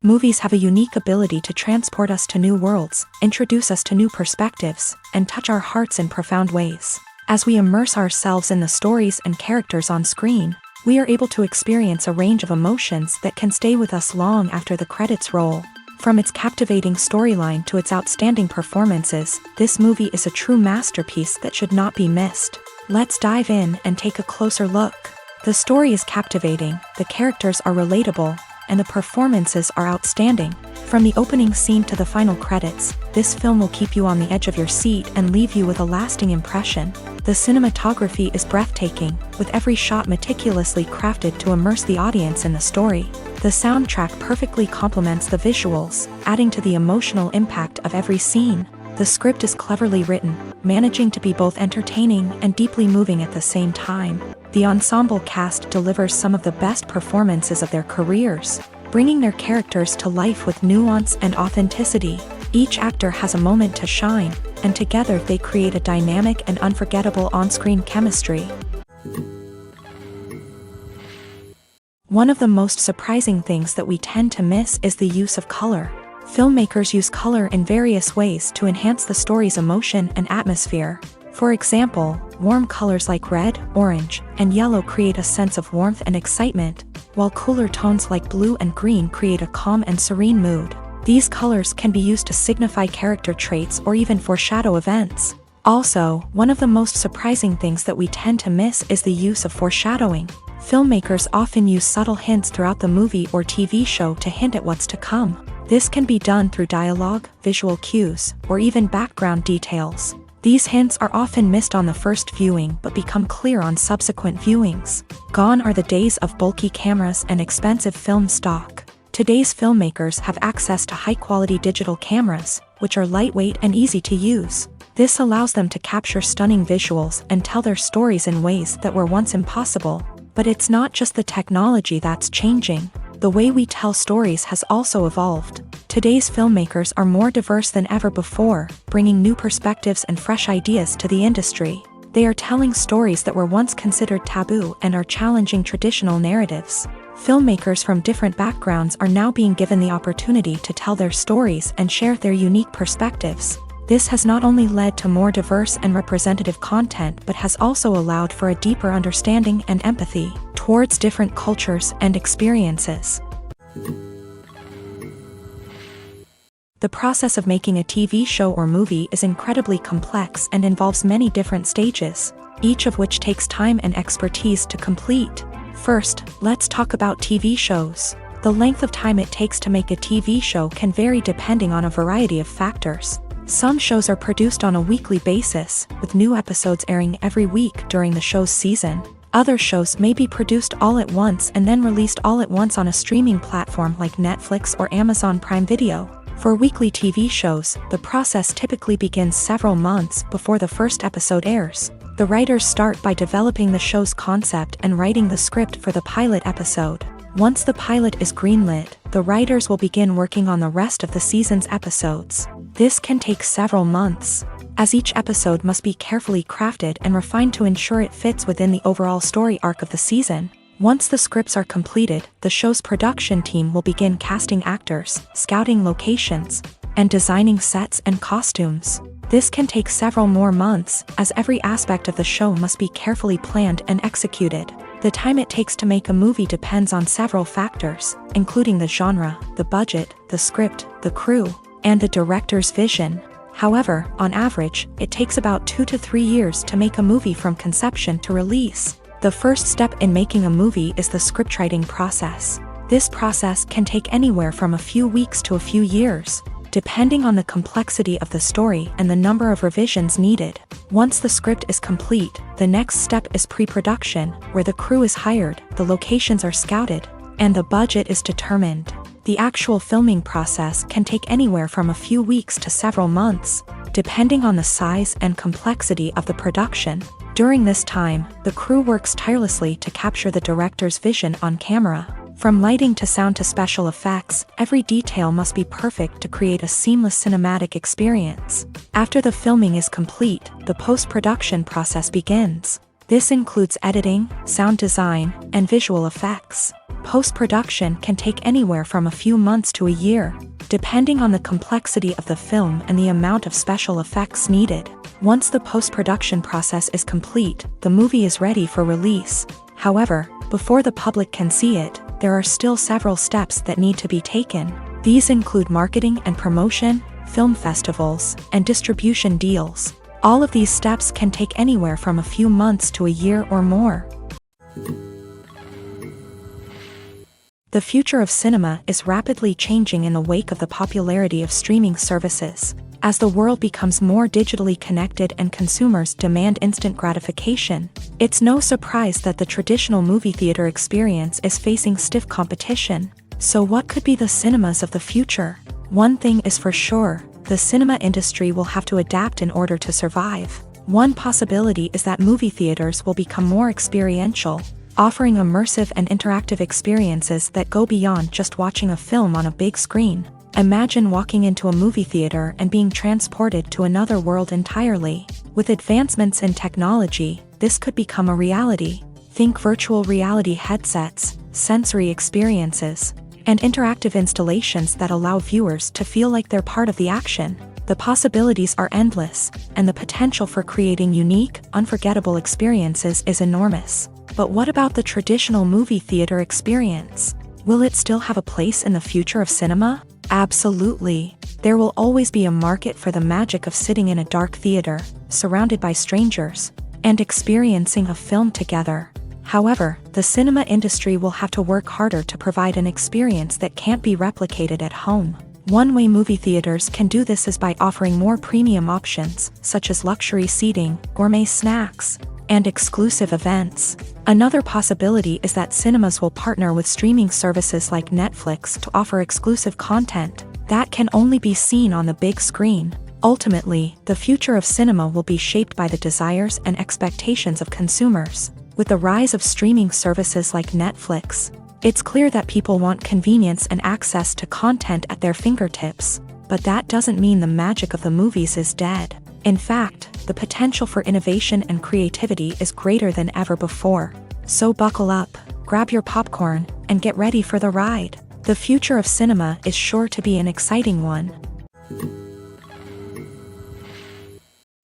Movies have a unique ability to transport us to new worlds, introduce us to new perspectives, and touch our hearts in profound ways. As we immerse ourselves in the stories and characters on screen, we are able to experience a range of emotions that can stay with us long after the credits roll. From its captivating storyline to its outstanding performances, this movie is a true masterpiece that should not be missed. Let's dive in and take a closer look. The story is captivating, the characters are relatable, and the performances are outstanding. From the opening scene to the final credits, this film will keep you on the edge of your seat and leave you with a lasting impression. The cinematography is breathtaking, with every shot meticulously crafted to immerse the audience in the story. The soundtrack perfectly complements the visuals, adding to the emotional impact of every scene. The script is cleverly written, managing to be both entertaining and deeply moving at the same time. The ensemble cast delivers some of the best performances of their careers, bringing their characters to life with nuance and authenticity. Each actor has a moment to shine, and together they create a dynamic and unforgettable on-screen chemistry. One of the most surprising things that we tend to miss is the use of color. Filmmakers use color in various ways to enhance the story's emotion and atmosphere. For example, warm colors like red, orange, and yellow create a sense of warmth and excitement, while cooler tones like blue and green create a calm and serene mood. These colors can be used to signify character traits or even foreshadow events. Also, one of the most surprising things that we tend to miss is the use of foreshadowing. Filmmakers often use subtle hints throughout the movie or TV show to hint at what's to come. This can be done through dialogue, visual cues, or even background details. These hints are often missed on the first viewing but become clear on subsequent viewings. Gone are the days of bulky cameras and expensive film stock. Today's filmmakers have access to high-quality digital cameras, which are lightweight and easy to use. This allows them to capture stunning visuals and tell their stories in ways that were once impossible. But it's not just the technology that's changing. The way we tell stories has also evolved. Today's filmmakers are more diverse than ever before, bringing new perspectives and fresh ideas to the industry. They are telling stories that were once considered taboo and are challenging traditional narratives. Filmmakers from different backgrounds are now being given the opportunity to tell their stories and share their unique perspectives. This has not only led to more diverse and representative content but has also allowed for a deeper understanding and empathy towards different cultures and experiences. The process of making a TV show or movie is incredibly complex and involves many different stages, each of which takes time and expertise to complete. First, let's talk about TV shows. The length of time it takes to make a TV show can vary depending on a variety of factors. Some shows are produced on a weekly basis, with new episodes airing every week during the show's season. Other shows may be produced all at once and then released all at once on a streaming platform like Netflix or Amazon Prime Video. For weekly TV shows, the process typically begins several months before the first episode airs. The writers start by developing the show's concept and writing the script for the pilot episode. Once the pilot is greenlit, the writers will begin working on the rest of the season's episodes. This can take several months, as each episode must be carefully crafted and refined to ensure it fits within the overall story arc of the season. Once the scripts are completed, the show's production team will begin casting actors, scouting locations, and designing sets and costumes. This can take several more months, as every aspect of the show must be carefully planned and executed. The time it takes to make a movie depends on several factors, including the genre, the budget, the script, the crew, and the director's vision. However, on average, it takes about 2 to 3 years to make a movie from conception to release. The first step in making a movie is the scriptwriting process. This process can take anywhere from a few weeks to a few years, depending on the complexity of the story and the number of revisions needed. Once the script is complete, the next step is pre-production, where the crew is hired, the locations are scouted, and the budget is determined. The actual filming process can take anywhere from a few weeks to several months, depending on the size and complexity of the production. During this time, the crew works tirelessly to capture the director's vision on camera. From lighting to sound to special effects, every detail must be perfect to create a seamless cinematic experience. After the filming is complete, the post-production process begins. This includes editing, sound design, and visual effects. Post-production can take anywhere from a few months to a year, depending on the complexity of the film and the amount of special effects needed. Once the post-production process is complete, the movie is ready for release. However, before the public can see it, there are still several steps that need to be taken. These include marketing and promotion, film festivals, and distribution deals. All of these steps can take anywhere from a few months to a year or more. The future of cinema is rapidly changing in the wake of the popularity of streaming services. As the world becomes more digitally connected and consumers demand instant gratification, it's no surprise that the traditional movie theater experience is facing stiff competition. So what could be the cinemas of the future? One thing is for sure, the cinema industry will have to adapt in order to survive. One possibility is that movie theaters will become more experiential, offering immersive and interactive experiences that go beyond just watching a film on a big screen. Imagine walking into a movie theater and being transported to another world entirely. With advancements in technology, this could become a reality. Think virtual reality headsets, sensory experiences, and interactive installations that allow viewers to feel like they're part of the action. The possibilities are endless, and the potential for creating unique, unforgettable experiences is enormous. But what about the traditional movie theater experience? Will it still have a place in the future of cinema? Absolutely. There will always be a market for the magic of sitting in a dark theater, surrounded by strangers, and experiencing a film together. However, the cinema industry will have to work harder to provide an experience that can't be replicated at home. One way movie theaters can do this is by offering more premium options, such as luxury seating, gourmet snacks, and exclusive events. Another possibility is that cinemas will partner with streaming services like Netflix to offer exclusive content that can only be seen on the big screen. Ultimately, the future of cinema will be shaped by the desires and expectations of consumers. With the rise of streaming services like Netflix, it's clear that people want convenience and access to content at their fingertips. But that doesn't mean the magic of the movies is dead. In fact, the potential for innovation and creativity is greater than ever before. So buckle up, grab your popcorn, and get ready for the ride. The future of cinema is sure to be an exciting one.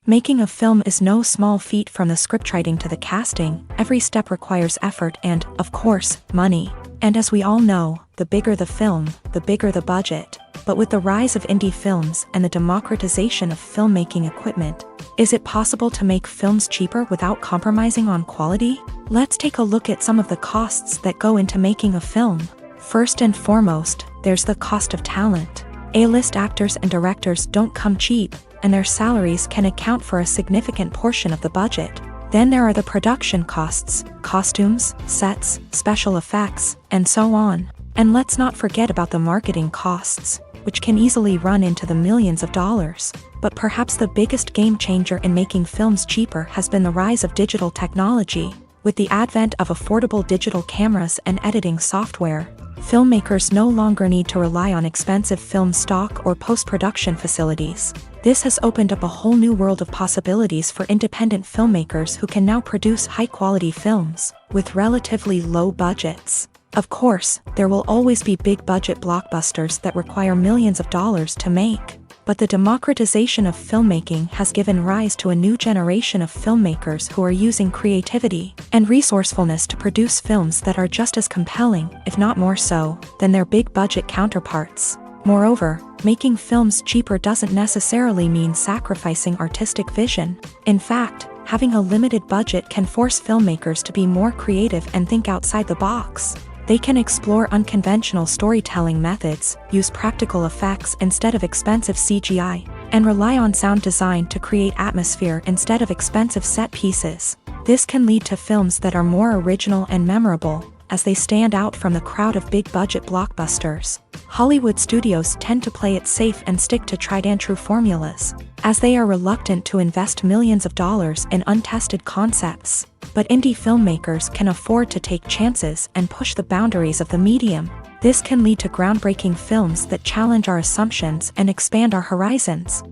Making a film is no small feat. From the scriptwriting to the casting, every step requires effort and, of course, money. And as we all know, the bigger the film, the bigger the budget. But with the rise of indie films and the democratization of filmmaking equipment, is it possible to make films cheaper without compromising on quality? Let's take a look at some of the costs that go into making a film. First and foremost, there's the cost of talent. A-list actors and directors don't come cheap, and their salaries can account for a significant portion of the budget. Then there are the production costs, costumes, sets, special effects, and so on. And let's not forget about the marketing costs, which can easily run into the millions of dollars. But perhaps the biggest game changer in making films cheaper has been the rise of digital technology. With the advent of affordable digital cameras and editing software, filmmakers no longer need to rely on expensive film stock or post-production facilities. This has opened up a whole new world of possibilities for independent filmmakers who can now produce high-quality films with relatively low budgets. Of course, there will always be big-budget blockbusters that require millions of dollars to make. But the democratization of filmmaking has given rise to a new generation of filmmakers who are using creativity and resourcefulness to produce films that are just as compelling, if not more so, than their big-budget counterparts. Moreover, making films cheaper doesn't necessarily mean sacrificing artistic vision. In fact, having a limited budget can force filmmakers to be more creative and think outside the box. They can explore unconventional storytelling methods, use practical effects instead of expensive CGI, and rely on sound design to create atmosphere instead of expensive set pieces. This can lead to films that are more original and memorable, as they stand out from the crowd of big-budget blockbusters. Hollywood studios tend to play it safe and stick to tried-and-true formulas, as they are reluctant to invest millions of dollars in untested concepts. But indie filmmakers can afford to take chances and push the boundaries of the medium. This can lead to groundbreaking films that challenge our assumptions and expand our horizons.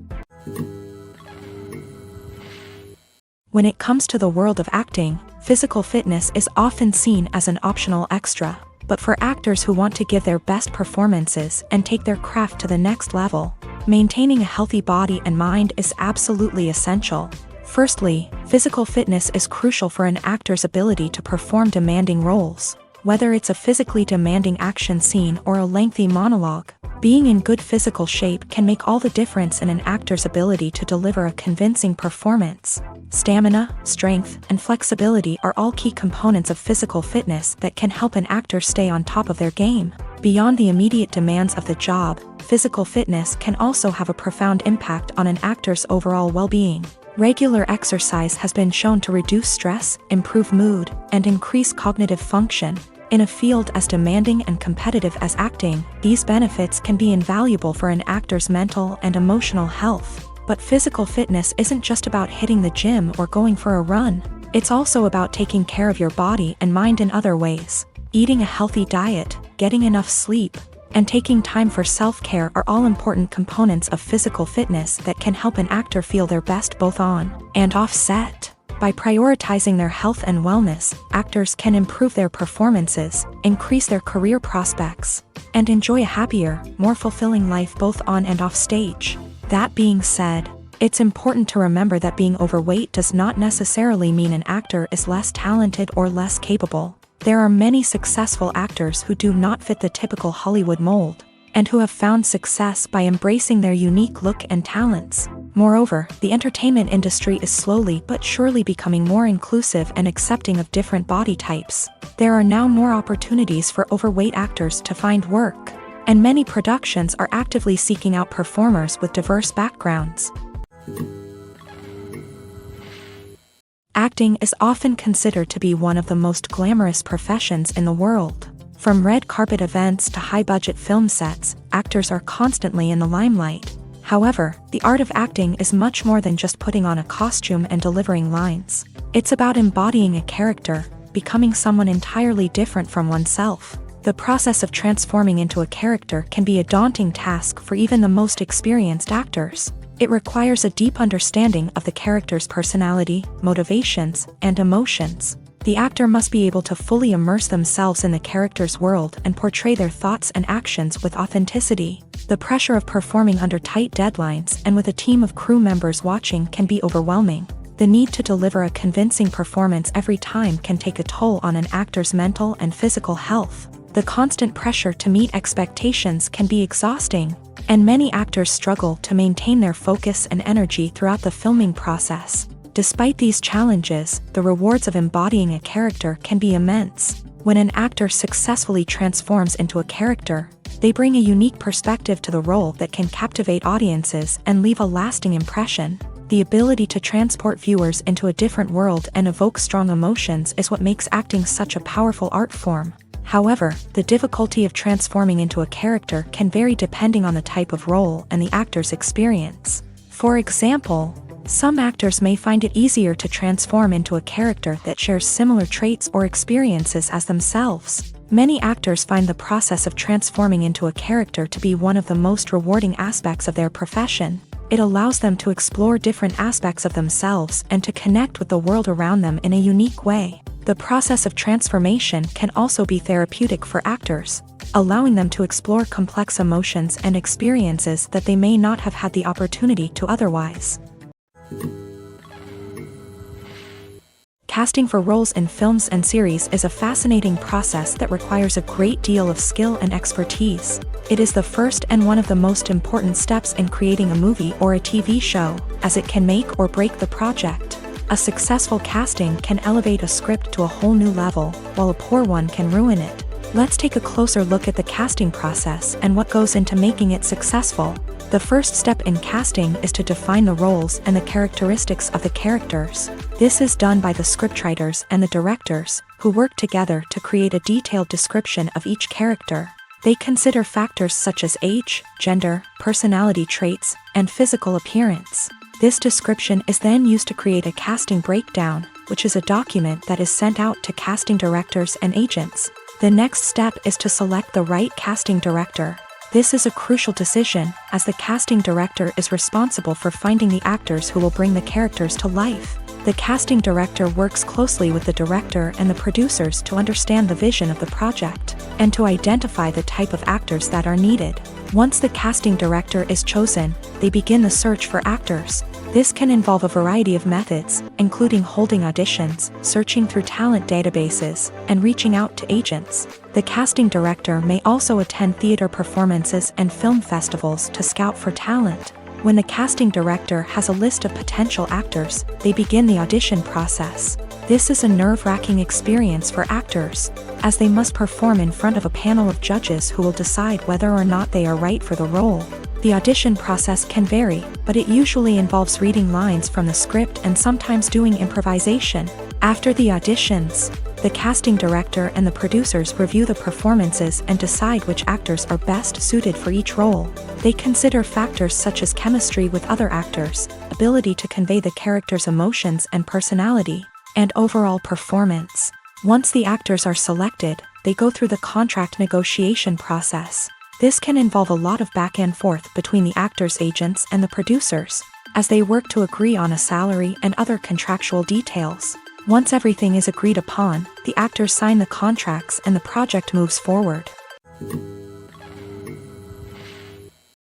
When it comes to the world of acting, physical fitness is often seen as an optional extra. But for actors who want to give their best performances and take their craft to the next level, maintaining a healthy body and mind is absolutely essential. Firstly, physical fitness is crucial for an actor's ability to perform demanding roles. Whether it's a physically demanding action scene or a lengthy monologue, being in good physical shape can make all the difference in an actor's ability to deliver a convincing performance. Stamina, strength, and flexibility are all key components of physical fitness that can help an actor stay on top of their game. Beyond the immediate demands of the job, physical fitness can also have a profound impact on an actor's overall well-being. Regular exercise has been shown to reduce stress, improve mood, and increase cognitive function. In a field as demanding and competitive as acting, these benefits can be invaluable for an actor's mental and emotional health. But physical fitness isn't just about hitting the gym or going for a run. It's also about taking care of your body and mind in other ways. Eating a healthy diet, getting enough sleep, and taking time for self-care are all important components of physical fitness that can help an actor feel their best both on and off set. By prioritizing their health and wellness, actors can improve their performances, increase their career prospects, and enjoy a happier, more fulfilling life both on and off stage. That being said, it's important to remember that being overweight does not necessarily mean an actor is less talented or less capable. There are many successful actors who do not fit the typical Hollywood mold, and who have found success by embracing their unique look and talents. Moreover, the entertainment industry is slowly but surely becoming more inclusive and accepting of different body types. There are now more opportunities for overweight actors to find work, and many productions are actively seeking out performers with diverse backgrounds. Acting is often considered to be one of the most glamorous professions in the world. From red carpet events to high-budget film sets, actors are constantly in the limelight. However, the art of acting is much more than just putting on a costume and delivering lines. It's about embodying a character, becoming someone entirely different from oneself. The process of transforming into a character can be a daunting task for even the most experienced actors. It requires a deep understanding of the character's personality, motivations, and emotions. The actor must be able to fully immerse themselves in the character's world and portray their thoughts and actions with authenticity. The pressure of performing under tight deadlines and with a team of crew members watching can be overwhelming. The need to deliver a convincing performance every time can take a toll on an actor's mental and physical health. The constant pressure to meet expectations can be exhausting, and many actors struggle to maintain their focus and energy throughout the filming process. Despite these challenges, the rewards of embodying a character can be immense. When an actor successfully transforms into a character, they bring a unique perspective to the role that can captivate audiences and leave a lasting impression. The ability to transport viewers into a different world and evoke strong emotions is what makes acting such a powerful art form. However, the difficulty of transforming into a character can vary depending on the type of role and the actor's experience. For example, some actors may find it easier to transform into a character that shares similar traits or experiences as themselves. Many actors find the process of transforming into a character to be one of the most rewarding aspects of their profession. It allows them to explore different aspects of themselves and to connect with the world around them in a unique way. The process of transformation can also be therapeutic for actors, allowing them to explore complex emotions and experiences that they may not have had the opportunity to otherwise. Casting for roles in films and series is a fascinating process that requires a great deal of skill and expertise. It is the first and one of the most important steps in creating a movie or a TV show, as it can make or break the project. A successful casting can elevate a script to a whole new level, while a poor one can ruin it. Let's take a closer look at the casting process and what goes into making it successful. The first step in casting is to define the roles and the characteristics of the characters. This is done by the scriptwriters and the directors, who work together to create a detailed description of each character. They consider factors such as age, gender, personality traits, and physical appearance. This description is then used to create a casting breakdown, which is a document that is sent out to casting directors and agents. The next step is to select the right casting director. This is a crucial decision, as the casting director is responsible for finding the actors who will bring the characters to life. The casting director works closely with the director and the producers to understand the vision of the project and to identify the type of actors that are needed. Once the casting director is chosen, they begin the search for actors. This can involve a variety of methods, including holding auditions, searching through talent databases, and reaching out to agents. The casting director may also attend theater performances and film festivals to scout for talent. When the casting director has a list of potential actors, they begin the audition process. This is a nerve-wracking experience for actors, as they must perform in front of a panel of judges who will decide whether or not they are right for the role. The audition process can vary, but it usually involves reading lines from the script and sometimes doing improvisation. After the auditions, the casting director and the producers review the performances and decide which actors are best suited for each role. They consider factors such as chemistry with other actors, ability to convey the character's emotions and personality, and overall performance. Once the actors are selected, they go through the contract negotiation process. This can involve a lot of back and forth between the actors' agents and the producers, as they work to agree on a salary and other contractual details. Once everything is agreed upon, the actors sign the contracts and the project moves forward.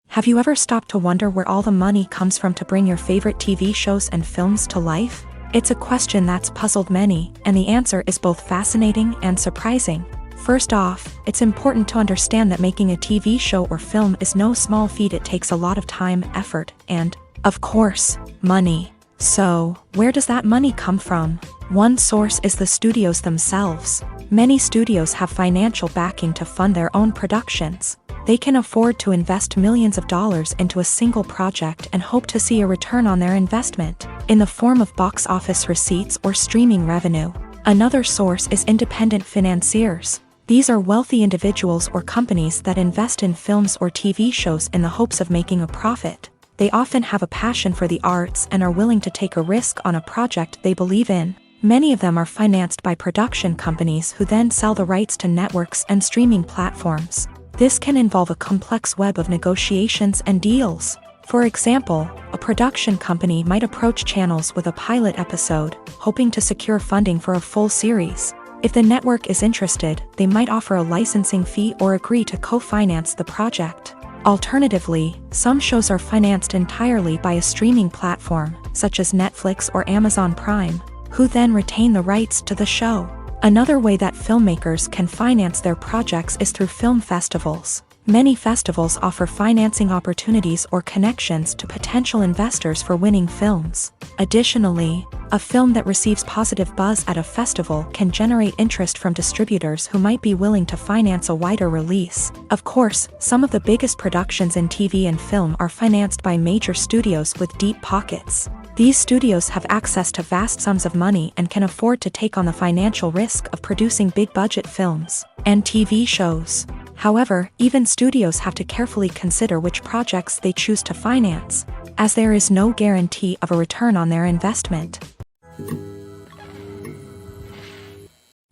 Have you ever stopped to wonder where all the money comes from to bring your favorite TV shows and films to life? It's a question that's puzzled many, and the answer is both fascinating and surprising. First off, it's important to understand that making a TV show or film is no small feat. It takes a lot of time, effort, and, of course, money. So, where does that money come from? One source is the studios themselves. Many studios have financial backing to fund their own productions. They can afford to invest millions of dollars into a single project and hope to see a return on their investment, in the form of box office receipts or streaming revenue. Another source is independent financiers. These are wealthy individuals or companies that invest in films or TV shows in the hopes of making a profit. They often have a passion for the arts and are willing to take a risk on a project they believe in. Many of them are financed by production companies who then sell the rights to networks and streaming platforms. This can involve a complex web of negotiations and deals. For example, a production company might approach channels with a pilot episode, hoping to secure funding for a full series. If the network is interested, they might offer a licensing fee or agree to co-finance the project. Alternatively, some shows are financed entirely by a streaming platform, such as Netflix or Amazon Prime, who then retain the rights to the show. Another way that filmmakers can finance their projects is through film festivals. Many festivals offer financing opportunities or connections to potential investors for winning films. Additionally, a film that receives positive buzz at a festival can generate interest from distributors who might be willing to finance a wider release. Of course, some of the biggest productions in TV and film are financed by major studios with deep pockets. These studios have access to vast sums of money and can afford to take on the financial risk of producing big-budget films and TV shows. However, even studios have to carefully consider which projects they choose to finance, as there is no guarantee of a return on their investment.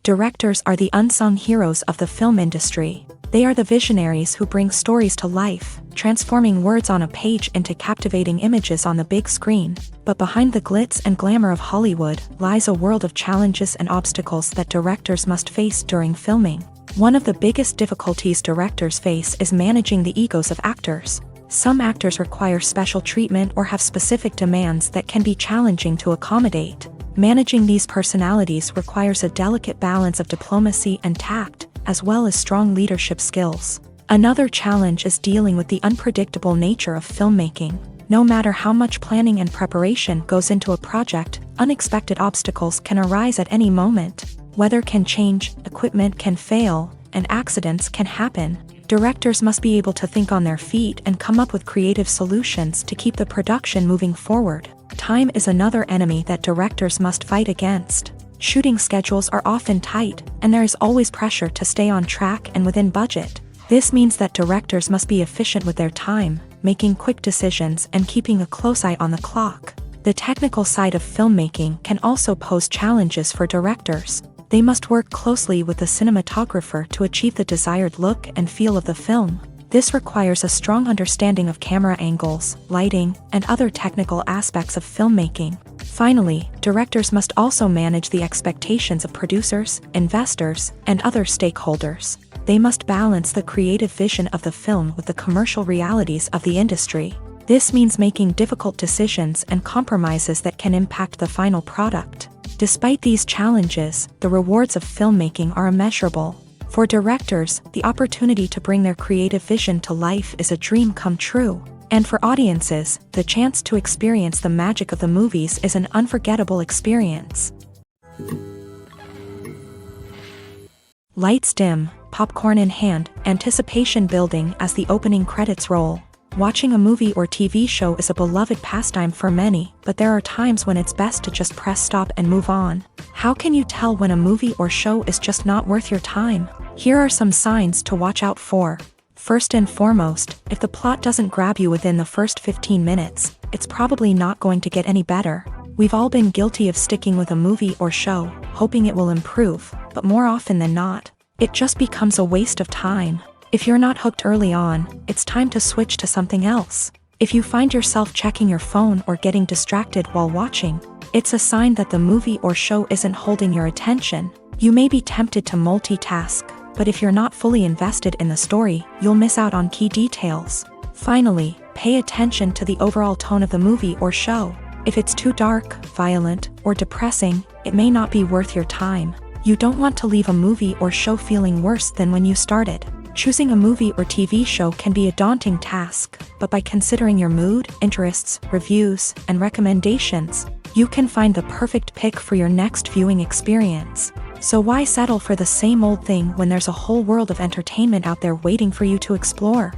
Directors are the unsung heroes of the film industry. They are the visionaries who bring stories to life, transforming words on a page into captivating images on the big screen. But behind the glitz and glamour of Hollywood lies a world of challenges and obstacles that directors must face during filming. One of the biggest difficulties directors face is managing the egos of actors. Some actors require special treatment or have specific demands that can be challenging to accommodate. Managing these personalities requires a delicate balance of diplomacy and tact, as well as strong leadership skills. Another challenge is dealing with the unpredictable nature of filmmaking. No matter how much planning and preparation goes into a project, unexpected obstacles can arise at any moment. Weather can change, equipment can fail, and accidents can happen. Directors must be able to think on their feet and come up with creative solutions to keep the production moving forward. Time is another enemy that directors must fight against. Shooting schedules are often tight, and there is always pressure to stay on track and within budget. This means that directors must be efficient with their time, making quick decisions and keeping a close eye on the clock. The technical side of filmmaking can also pose challenges for directors. They must work closely with the cinematographer to achieve the desired look and feel of the film. This requires a strong understanding of camera angles, lighting, and other technical aspects of filmmaking. Finally, directors must also manage the expectations of producers, investors, and other stakeholders. They must balance the creative vision of the film with the commercial realities of the industry. This means making difficult decisions and compromises that can impact the final product. Despite these challenges, the rewards of filmmaking are immeasurable. For directors, the opportunity to bring their creative vision to life is a dream come true. And for audiences, the chance to experience the magic of the movies is an unforgettable experience. Lights dim, popcorn in hand, anticipation building as the opening credits roll. Watching a movie or TV show is a beloved pastime for many, but there are times when it's best to just press stop and move on. How can you tell when a movie or show is just not worth your time? Here are some signs to watch out for. First and foremost, if the plot doesn't grab you within the first 15 minutes, it's probably not going to get any better. We've all been guilty of sticking with a movie or show, hoping it will improve, but more often than not, it just becomes a waste of time. If you're not hooked early on, it's time to switch to something else. If you find yourself checking your phone or getting distracted while watching, it's a sign that the movie or show isn't holding your attention. You may be tempted to multitask, but if you're not fully invested in the story, you'll miss out on key details. Finally, pay attention to the overall tone of the movie or show. If it's too dark, violent, or depressing, it may not be worth your time. You don't want to leave a movie or show feeling worse than when you started. Choosing a movie or TV show can be a daunting task, but by considering your mood, interests, reviews, and recommendations, you can find the perfect pick for your next viewing experience. So why settle for the same old thing when there's a whole world of entertainment out there waiting for you to explore?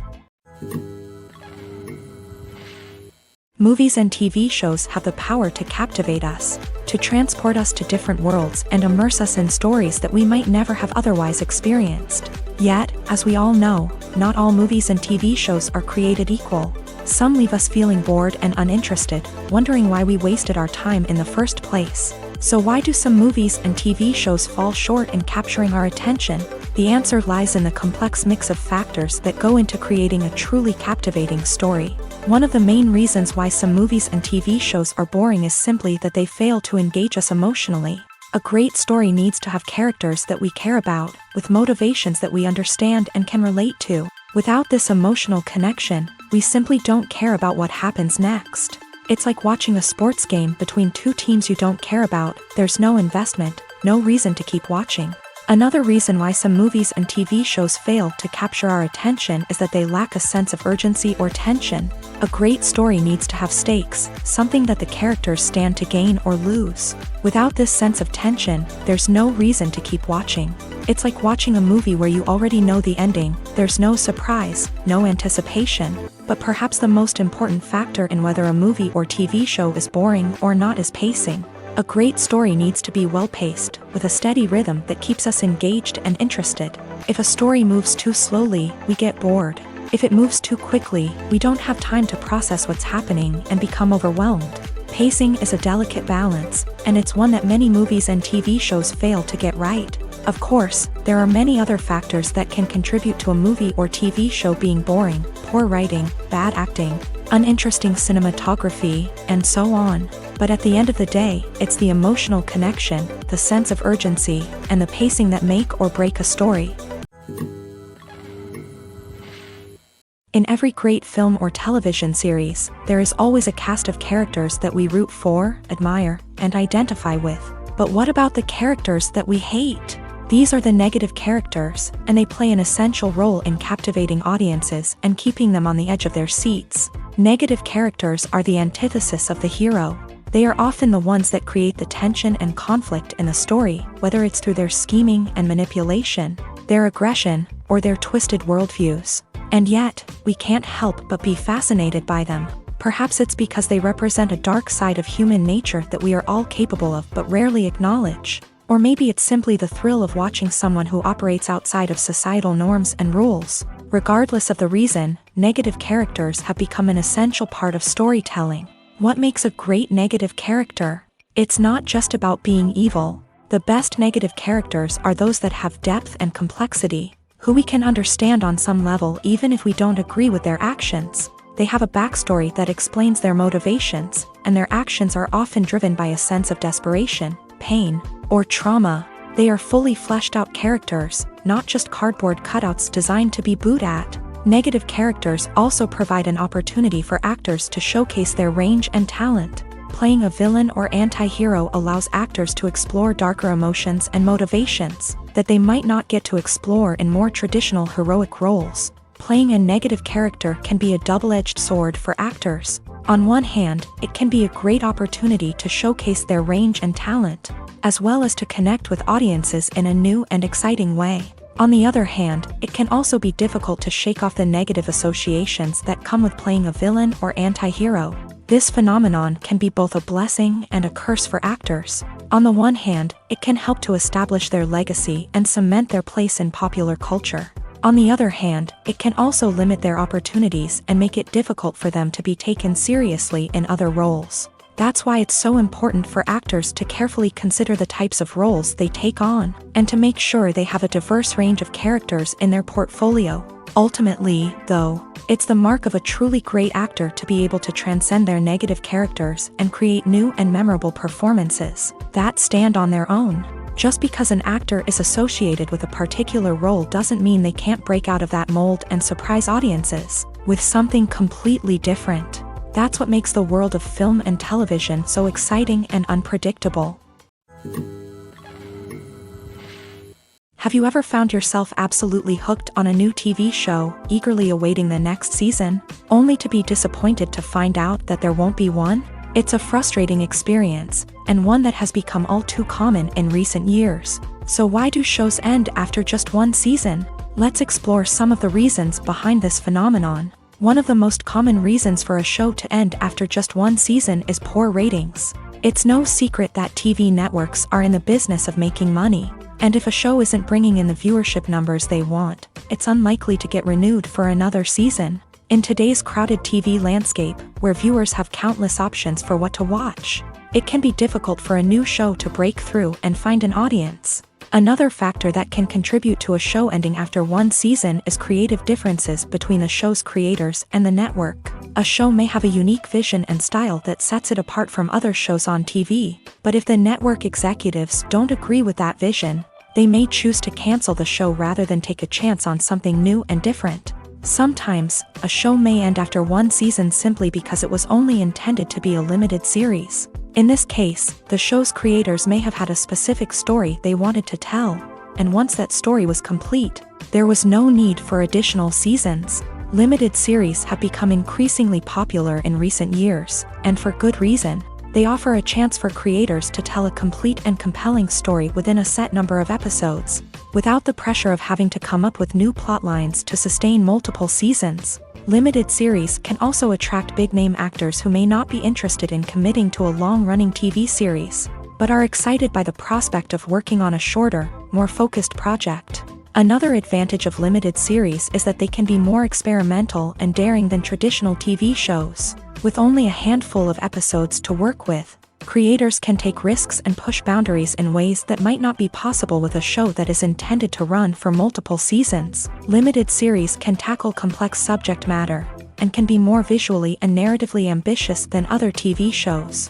Movies and TV shows have the power to captivate us, to transport us to different worlds and immerse us in stories that we might never have otherwise experienced. Yet, as we all know, not all movies and TV shows are created equal. Some leave us feeling bored and uninterested, wondering why we wasted our time in the first place. So why do some movies and TV shows fall short in capturing our attention? The answer lies in the complex mix of factors that go into creating a truly captivating story. One of the main reasons why some movies and TV shows are boring is simply that they fail to engage us emotionally. A great story needs to have characters that we care about, with motivations that we understand and can relate to. Without this emotional connection, we simply don't care about what happens next. It's like watching a sports game between two teams you don't care about. There's no investment, no reason to keep watching. Another reason why some movies and TV shows fail to capture our attention is that they lack a sense of urgency or tension. A great story needs to have stakes, something that the characters stand to gain or lose. Without this sense of tension, there's no reason to keep watching. It's like watching a movie where you already know the ending. There's no surprise, no anticipation. But perhaps the most important factor in whether a movie or TV show is boring or not is pacing. A great story needs to be well-paced, with a steady rhythm that keeps us engaged and interested. If a story moves too slowly, we get bored. If it moves too quickly, we don't have time to process what's happening and become overwhelmed. Pacing is a delicate balance, and it's one that many movies and TV shows fail to get right. Of course, there are many other factors that can contribute to a movie or TV show being boring: poor writing, bad acting, uninteresting cinematography, and so on. But at the end of the day, it's the emotional connection, the sense of urgency, and the pacing that make or break a story. In every great film or television series, there is always a cast of characters that we root for, admire, and identify with. But what about the characters that we hate? These are the negative characters, and they play an essential role in captivating audiences and keeping them on the edge of their seats. Negative characters are the antithesis of the hero. They are often the ones that create the tension and conflict in the story, whether it's through their scheming and manipulation, their aggression, or their twisted worldviews. And yet, we can't help but be fascinated by them. Perhaps it's because they represent a dark side of human nature that we are all capable of but rarely acknowledge. Or maybe it's simply the thrill of watching someone who operates outside of societal norms and rules. Regardless of the reason, negative characters have become an essential part of storytelling. What makes a great negative character? It's not just about being evil. The best negative characters are those that have depth and complexity, who we can understand on some level even if we don't agree with their actions. They have a backstory that explains their motivations, and their actions are often driven by a sense of desperation, pain, or trauma. They are fully fleshed out characters, not just cardboard cutouts designed to be booed at. Negative characters also provide an opportunity for actors to showcase their range and talent. Playing a villain or anti-hero allows actors to explore darker emotions and motivations that they might not get to explore in more traditional heroic roles. Playing a negative character can be a double-edged sword for actors. On one hand, it can be a great opportunity to showcase their range and talent, as well as to connect with audiences in a new and exciting way. On the other hand, it can also be difficult to shake off the negative associations that come with playing a villain or anti-hero. This phenomenon can be both a blessing and a curse for actors. On the one hand, it can help to establish their legacy and cement their place in popular culture. On the other hand, it can also limit their opportunities and make it difficult for them to be taken seriously in other roles. That's why it's so important for actors to carefully consider the types of roles they take on, and to make sure they have a diverse range of characters in their portfolio. Ultimately, though, it's the mark of a truly great actor to be able to transcend their negative characters and create new and memorable performances that stand on their own. Just because an actor is associated with a particular role doesn't mean they can't break out of that mold and surprise audiences with something completely different. That's what makes the world of film and television so exciting and unpredictable. Have you ever found yourself absolutely hooked on a new TV show, eagerly awaiting the next season, only to be disappointed to find out that there won't be one? It's a frustrating experience, and one that has become all too common in recent years. So why do shows end after just one season? Let's explore some of the reasons behind this phenomenon. One of the most common reasons for a show to end after just one season is poor ratings. It's no secret that TV networks are in the business of making money, and if a show isn't bringing in the viewership numbers they want, it's unlikely to get renewed for another season. In today's crowded TV landscape, where viewers have countless options for what to watch, it can be difficult for a new show to break through and find an audience. Another factor that can contribute to a show ending after one season is creative differences between the show's creators and the network. A show may have a unique vision and style that sets it apart from other shows on TV, but if the network executives don't agree with that vision, they may choose to cancel the show rather than take a chance on something new and different. Sometimes, a show may end after one season simply because it was only intended to be a limited series. In this case, the show's creators may have had a specific story they wanted to tell, and once that story was complete, there was no need for additional seasons. Limited series have become increasingly popular in recent years, and for good reason. They offer a chance for creators to tell a complete and compelling story within a set number of episodes, without the pressure of having to come up with new plotlines to sustain multiple seasons. Limited series can also attract big-name actors who may not be interested in committing to a long-running TV series, but are excited by the prospect of working on a shorter, more focused project. Another advantage of limited series is that they can be more experimental and daring than traditional TV shows. With only a handful of episodes to work with, creators can take risks and push boundaries in ways that might not be possible with a show that is intended to run for multiple seasons. Limited series can tackle complex subject matter, and can be more visually and narratively ambitious than other TV shows.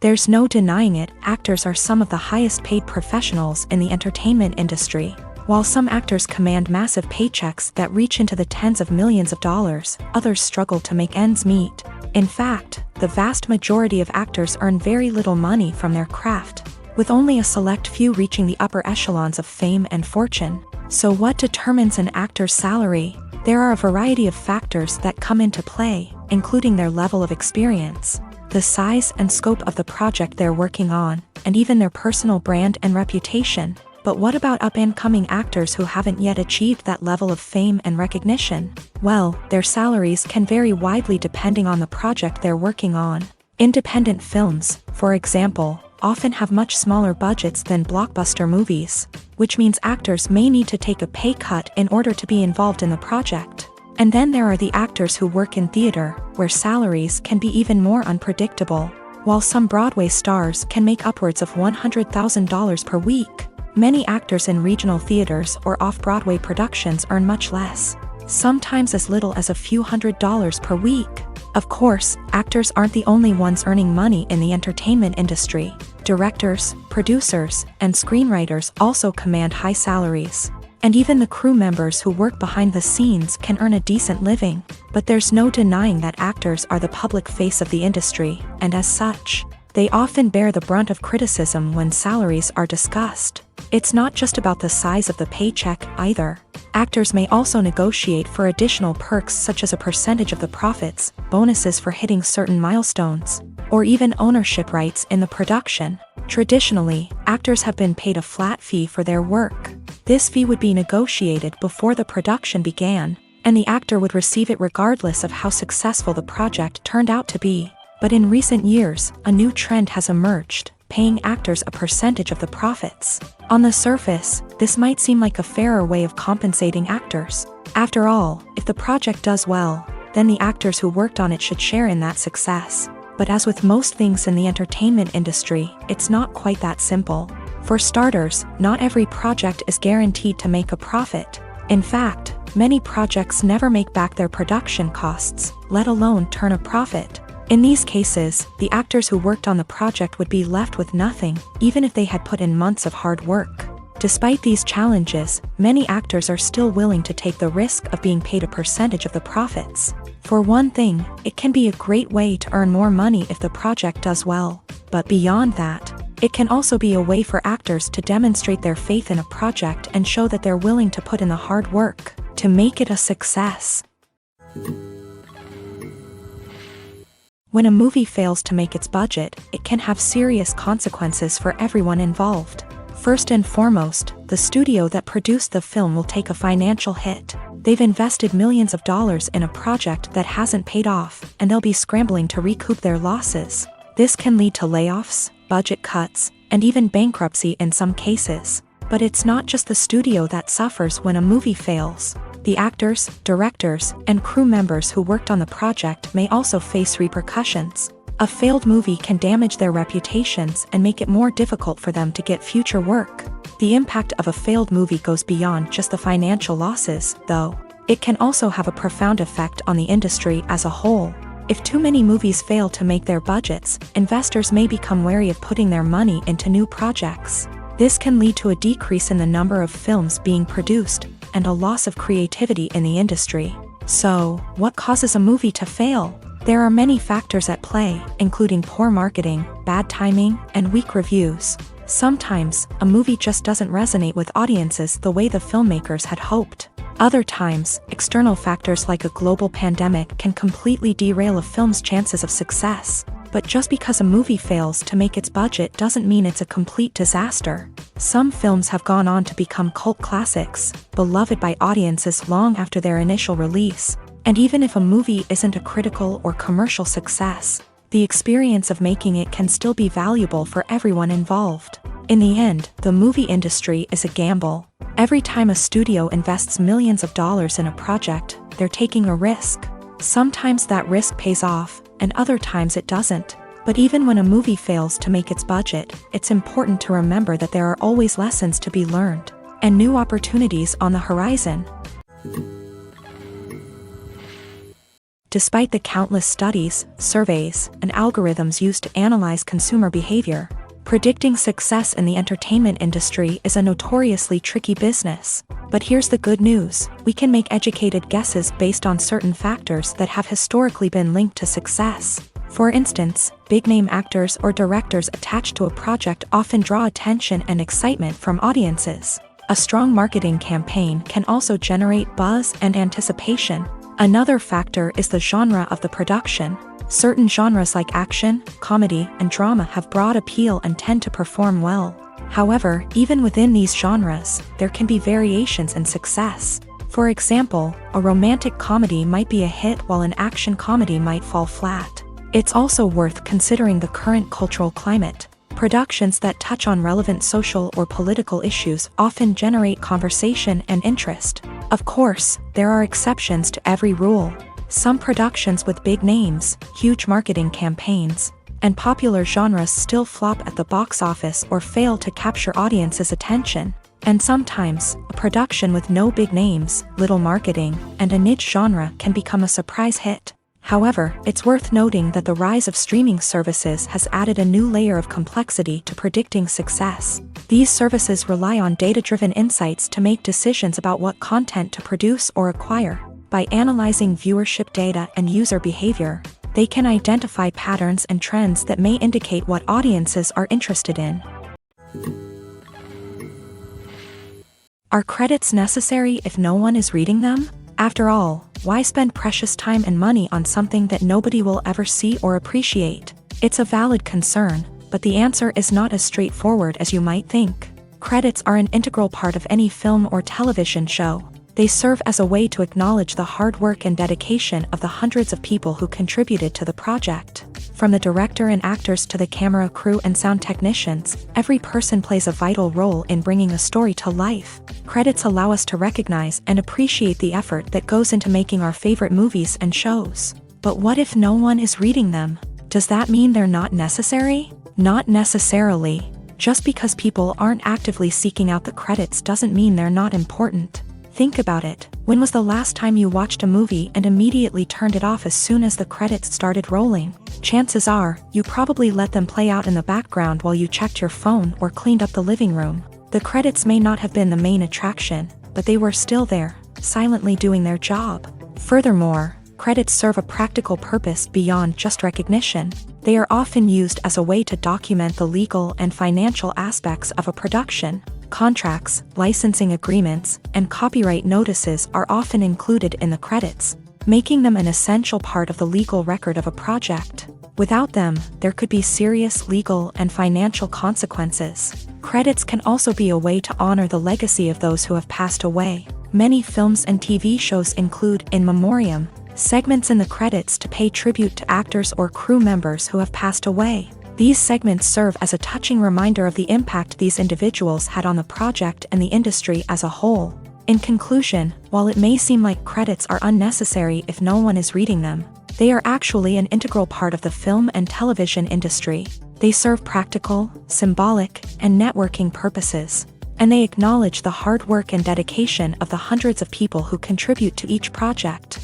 There's no denying it, actors are some of the highest paid professionals in the entertainment industry. While some actors command massive paychecks that reach into the tens of millions of dollars, others struggle to make ends meet. In fact, the vast majority of actors earn very little money from their craft, with only a select few reaching the upper echelons of fame and fortune. So what determines an actor's salary? There are a variety of factors that come into play, including their level of experience, the size and scope of the project they're working on, and even their personal brand and reputation. But what about up-and-coming actors who haven't yet achieved that level of fame and recognition? Well, their salaries can vary widely depending on the project they're working on. Independent films, for example, often have much smaller budgets than blockbuster movies, which means actors may need to take a pay cut in order to be involved in the project. And then there are the actors who work in theater, where salaries can be even more unpredictable. While some Broadway stars can make upwards of $100,000 per week, many actors in regional theaters or off-Broadway productions earn much less. sometimes as little as a few $100s per week. Of course, actors aren't the only ones earning money in the entertainment industry. Directors, producers, and screenwriters also command high salaries. And even the crew members who work behind the scenes can earn a decent living. But there's no denying that actors are the public face of the industry, and as such, they often bear the brunt of criticism when salaries are discussed. It's not just about the size of the paycheck either. Actors may also negotiate for additional perks such as a percentage of the profits, bonuses for hitting certain milestones, or even ownership rights in the production. Traditionally, actors have been paid a flat fee for their work. This fee would be negotiated before the production began, and the actor would receive it regardless of how successful the project turned out to be. But in recent years, a new trend has emerged, paying actors a percentage of the profits. On the surface, this might seem like a fairer way of compensating actors. After all, if the project does well, then the actors who worked on it should share in that success. But as with most things in the entertainment industry, it's not quite that simple. For starters, not every project is guaranteed to make a profit. In fact, many projects never make back their production costs, let alone turn a profit. In these cases, the actors who worked on the project would be left with nothing, even if they had put in months of hard work. Despite these challenges, many actors are still willing to take the risk of being paid a percentage of the profits. For one thing, it can be a great way to earn more money if the project does well. But beyond that, it can also be a way for actors to demonstrate their faith in a project and show that they're willing to put in the hard work to make it a success. When a movie fails to make its budget, it can have serious consequences for everyone involved. First and foremost, the studio that produced the film will take a financial hit. They've invested millions of dollars in a project that hasn't paid off, and they'll be scrambling to recoup their losses. This can lead to layoffs, budget cuts, and even bankruptcy in some cases. But it's not just the studio that suffers when a movie fails. The actors, directors, and crew members who worked on the project may also face repercussions. A failed movie can damage their reputations and make it more difficult for them to get future work. The impact of a failed movie goes beyond just the financial losses, though. It can also have a profound effect on the industry as a whole. If too many movies fail to make their budgets, investors may become wary of putting their money into new projects. This can lead to a decrease in the number of films being produced, and a loss of creativity in the industry. So, what causes a movie to fail? There are many factors at play, including poor marketing, bad timing, and weak reviews. Sometimes, a movie just doesn't resonate with audiences the way the filmmakers had hoped. Other times, external factors like a global pandemic can completely derail a film's chances of success. But just because a movie fails to make its budget doesn't mean it's a complete disaster. Some films have gone on to become cult classics, beloved by audiences long after their initial release. And even if a movie isn't a critical or commercial success, the experience of making it can still be valuable for everyone involved. In the end, the movie industry is a gamble. Every time a studio invests millions of dollars in a project, they're taking a risk. Sometimes that risk pays off, and other times it doesn't. But even when a movie fails to make its budget, it's important to remember that there are always lessons to be learned, and new opportunities on the horizon. Despite the countless studies, surveys, and algorithms used to analyze consumer behavior, predicting success in the entertainment industry is a notoriously tricky business. But here's the good news: we can make educated guesses based on certain factors that have historically been linked to success. For instance, big-name actors or directors attached to a project often draw attention and excitement from audiences. A strong marketing campaign can also generate buzz and anticipation. Another factor is the genre of the production. Certain genres like action, comedy, and drama have broad appeal and tend to perform well. However, even within these genres, there can be variations in success. For example, a romantic comedy might be a hit while an action comedy might fall flat. It's also worth considering the current cultural climate. Productions that touch on relevant social or political issues often generate conversation and interest. Of course, there are exceptions to every rule. Some productions with big names, huge marketing campaigns, and popular genres still flop at the box office or fail to capture audiences' attention. And sometimes, a production with no big names, little marketing, and a niche genre can become a surprise hit. However, it's worth noting that the rise of streaming services has added a new layer of complexity to predicting success. These services rely on data-driven insights to make decisions about what content to produce or acquire. By analyzing viewership data and user behavior, they can identify patterns and trends that may indicate what audiences are interested in. Are credits necessary if no one is reading them? After all, why spend precious time and money on something that nobody will ever see or appreciate? It's a valid concern, but the answer is not as straightforward as you might think. Credits are an integral part of any film or television show. They serve as a way to acknowledge the hard work and dedication of the hundreds of people who contributed to the project. From the director and actors to the camera crew and sound technicians, every person plays a vital role in bringing a story to life. Credits allow us to recognize and appreciate the effort that goes into making our favorite movies and shows. But what if no one is reading them? Does that mean they're not necessary? Not necessarily. Just because people aren't actively seeking out the credits doesn't mean they're not important. Think about it. When was the last time you watched a movie and immediately turned it off as soon as the credits started rolling? Chances are, you probably let them play out in the background while you checked your phone or cleaned up the living room. The credits may not have been the main attraction, but they were still there, silently doing their job. Furthermore, credits serve a practical purpose beyond just recognition. They are often used as a way to document the legal and financial aspects of a production. Contracts, licensing agreements, and copyright notices are often included in the credits, making them an essential part of the legal record of a project. Without them, there could be serious legal and financial consequences. Credits can also be a way to honor the legacy of those who have passed away. Many films and TV shows include in memoriam segments in the credits to pay tribute to actors or crew members who have passed away. These segments serve as a touching reminder of the impact these individuals had on the project and the industry as a whole. In conclusion, while it may seem like credits are unnecessary if no one is reading them, they are actually an integral part of the film and television industry. They serve practical, symbolic, and networking purposes, and they acknowledge the hard work and dedication of the hundreds of people who contribute to each project.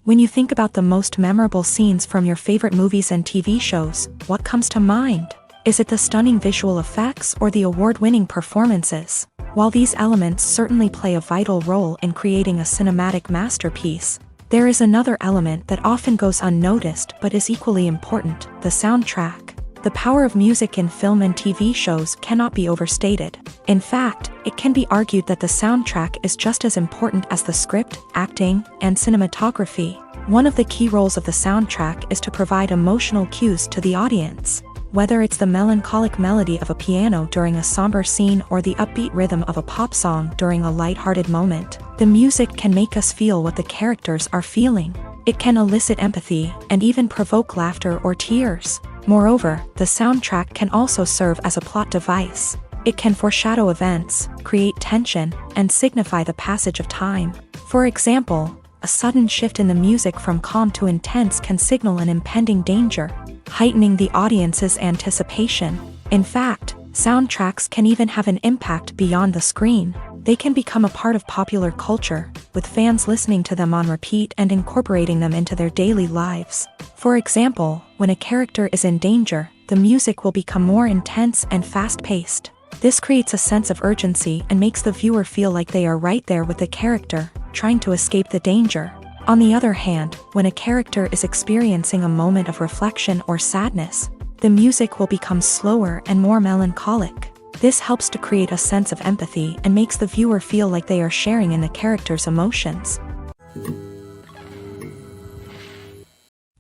When you think about the most memorable scenes from your favorite movies and TV shows, what comes to mind? Is it the stunning visual effects or the award-winning performances? While these elements certainly play a vital role in creating a cinematic masterpiece, there is another element that often goes unnoticed but is equally important: the soundtrack. The power of music in film and TV shows cannot be overstated. In fact, it can be argued that the soundtrack is just as important as the script, acting, and cinematography. One of the key roles of the soundtrack is to provide emotional cues to the audience. Whether it's the melancholic melody of a piano during a somber scene or the upbeat rhythm of a pop song during a lighthearted moment, the music can make us feel what the characters are feeling. It can elicit empathy and even provoke laughter or tears. Moreover, the soundtrack can also serve as a plot device. It can foreshadow events, create tension, and signify the passage of time. For example, a sudden shift in the music from calm to intense can signal an impending danger, heightening the audience's anticipation. In fact, soundtracks can even have an impact beyond the screen. They can become a part of popular culture, with fans listening to them on repeat and incorporating them into their daily lives. For example, when a character is in danger, the music will become more intense and fast-paced. This creates a sense of urgency and makes the viewer feel like they are right there with the character, trying to escape the danger. On the other hand, when a character is experiencing a moment of reflection or sadness, the music will become slower and more melancholic. This helps to create a sense of empathy and makes the viewer feel like they are sharing in the character's emotions.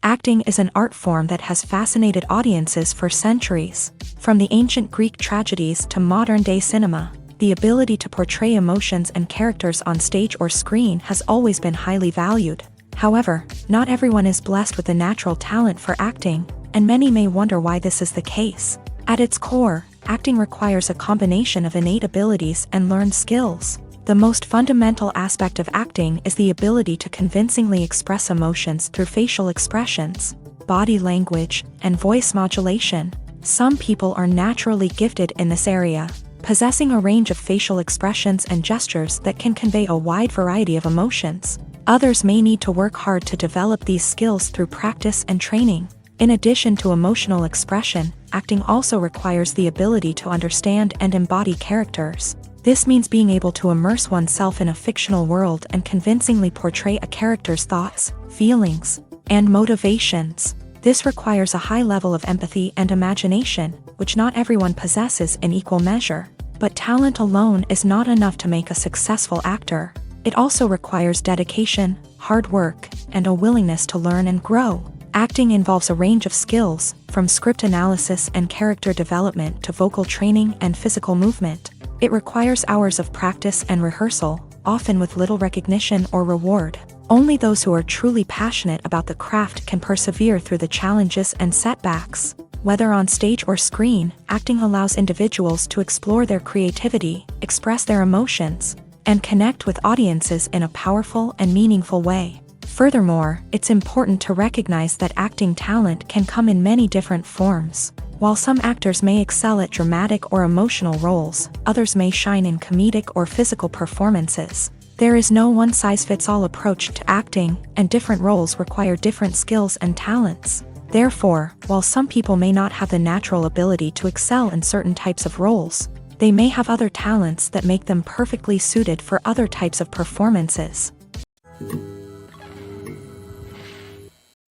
Acting is an art form that has fascinated audiences for centuries. From the ancient Greek tragedies to modern-day cinema, the ability to portray emotions and characters on stage or screen has always been highly valued. However, not everyone is blessed with the natural talent for acting, and many may wonder why this is the case. At its core, acting requires a combination of innate abilities and learned skills. The most fundamental aspect of acting is the ability to convincingly express emotions through facial expressions, body language, and voice modulation. Some people are naturally gifted in this area, possessing a range of facial expressions and gestures that can convey a wide variety of emotions. Others may need to work hard to develop these skills through practice and training. In addition to emotional expression, acting also requires the ability to understand and embody characters. This means being able to immerse oneself in a fictional world and convincingly portray a character's thoughts, feelings, and motivations. This requires a high level of empathy and imagination, which not everyone possesses in equal measure. But talent alone is not enough to make a successful actor. It also requires dedication, hard work, and a willingness to learn and grow. Acting involves a range of skills, from script analysis and character development to vocal training and physical movement. It requires hours of practice and rehearsal, often with little recognition or reward. Only those who are truly passionate about the craft can persevere through the challenges and setbacks. Whether on stage or screen, acting allows individuals to explore their creativity, express their emotions, and connect with audiences in a powerful and meaningful way. Furthermore, it's important to recognize that acting talent can come in many different forms. While some actors may excel at dramatic or emotional roles, others may shine in comedic or physical performances. There is no one-size-fits-all approach to acting, and different roles require different skills and talents. Therefore, while some people may not have the natural ability to excel in certain types of roles, they may have other talents that make them perfectly suited for other types of performances.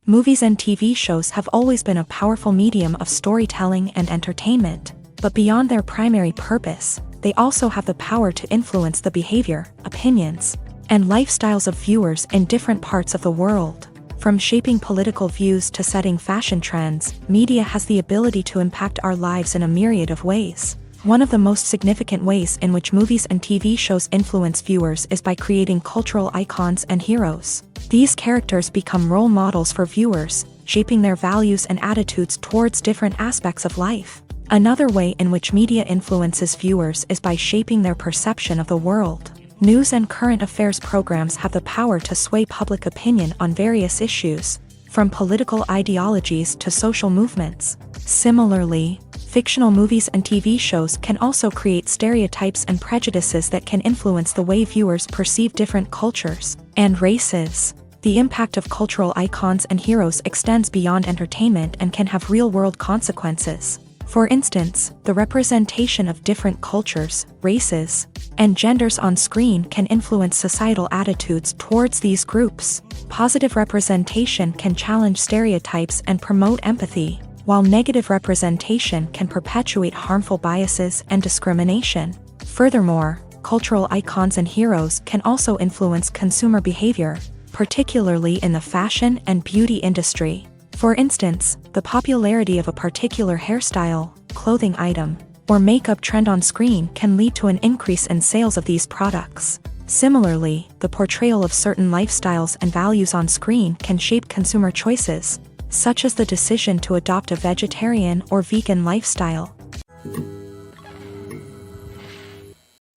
Movies and TV shows have always been a powerful medium of storytelling and entertainment, but beyond their primary purpose, they also have the power to influence the behavior, opinions, and lifestyles of viewers in different parts of the world. From shaping political views to setting fashion trends, media has the ability to impact our lives in a myriad of ways. One of the most significant ways in which movies and TV shows influence viewers is by creating cultural icons and heroes. These characters become role models for viewers, shaping their values and attitudes towards different aspects of life. Another way in which media influences viewers is by shaping their perception of the world. News and current affairs programs have the power to sway public opinion on various issues, from political ideologies to social movements. Similarly, fictional movies and TV shows can also create stereotypes and prejudices that can influence the way viewers perceive different cultures and races. The impact of cultural icons and heroes extends beyond entertainment and can have real-world consequences. For instance, the representation of different cultures, races, and genders on screen can influence societal attitudes towards these groups. Positive representation can challenge stereotypes and promote empathy, while negative representation can perpetuate harmful biases and discrimination. Furthermore, cultural icons and heroes can also influence consumer behavior, particularly in the fashion and beauty industry. For instance, the popularity of a particular hairstyle, clothing item, or makeup trend on screen can lead to an increase in sales of these products. Similarly, the portrayal of certain lifestyles and values on screen can shape consumer choices, such as the decision to adopt a vegetarian or vegan lifestyle.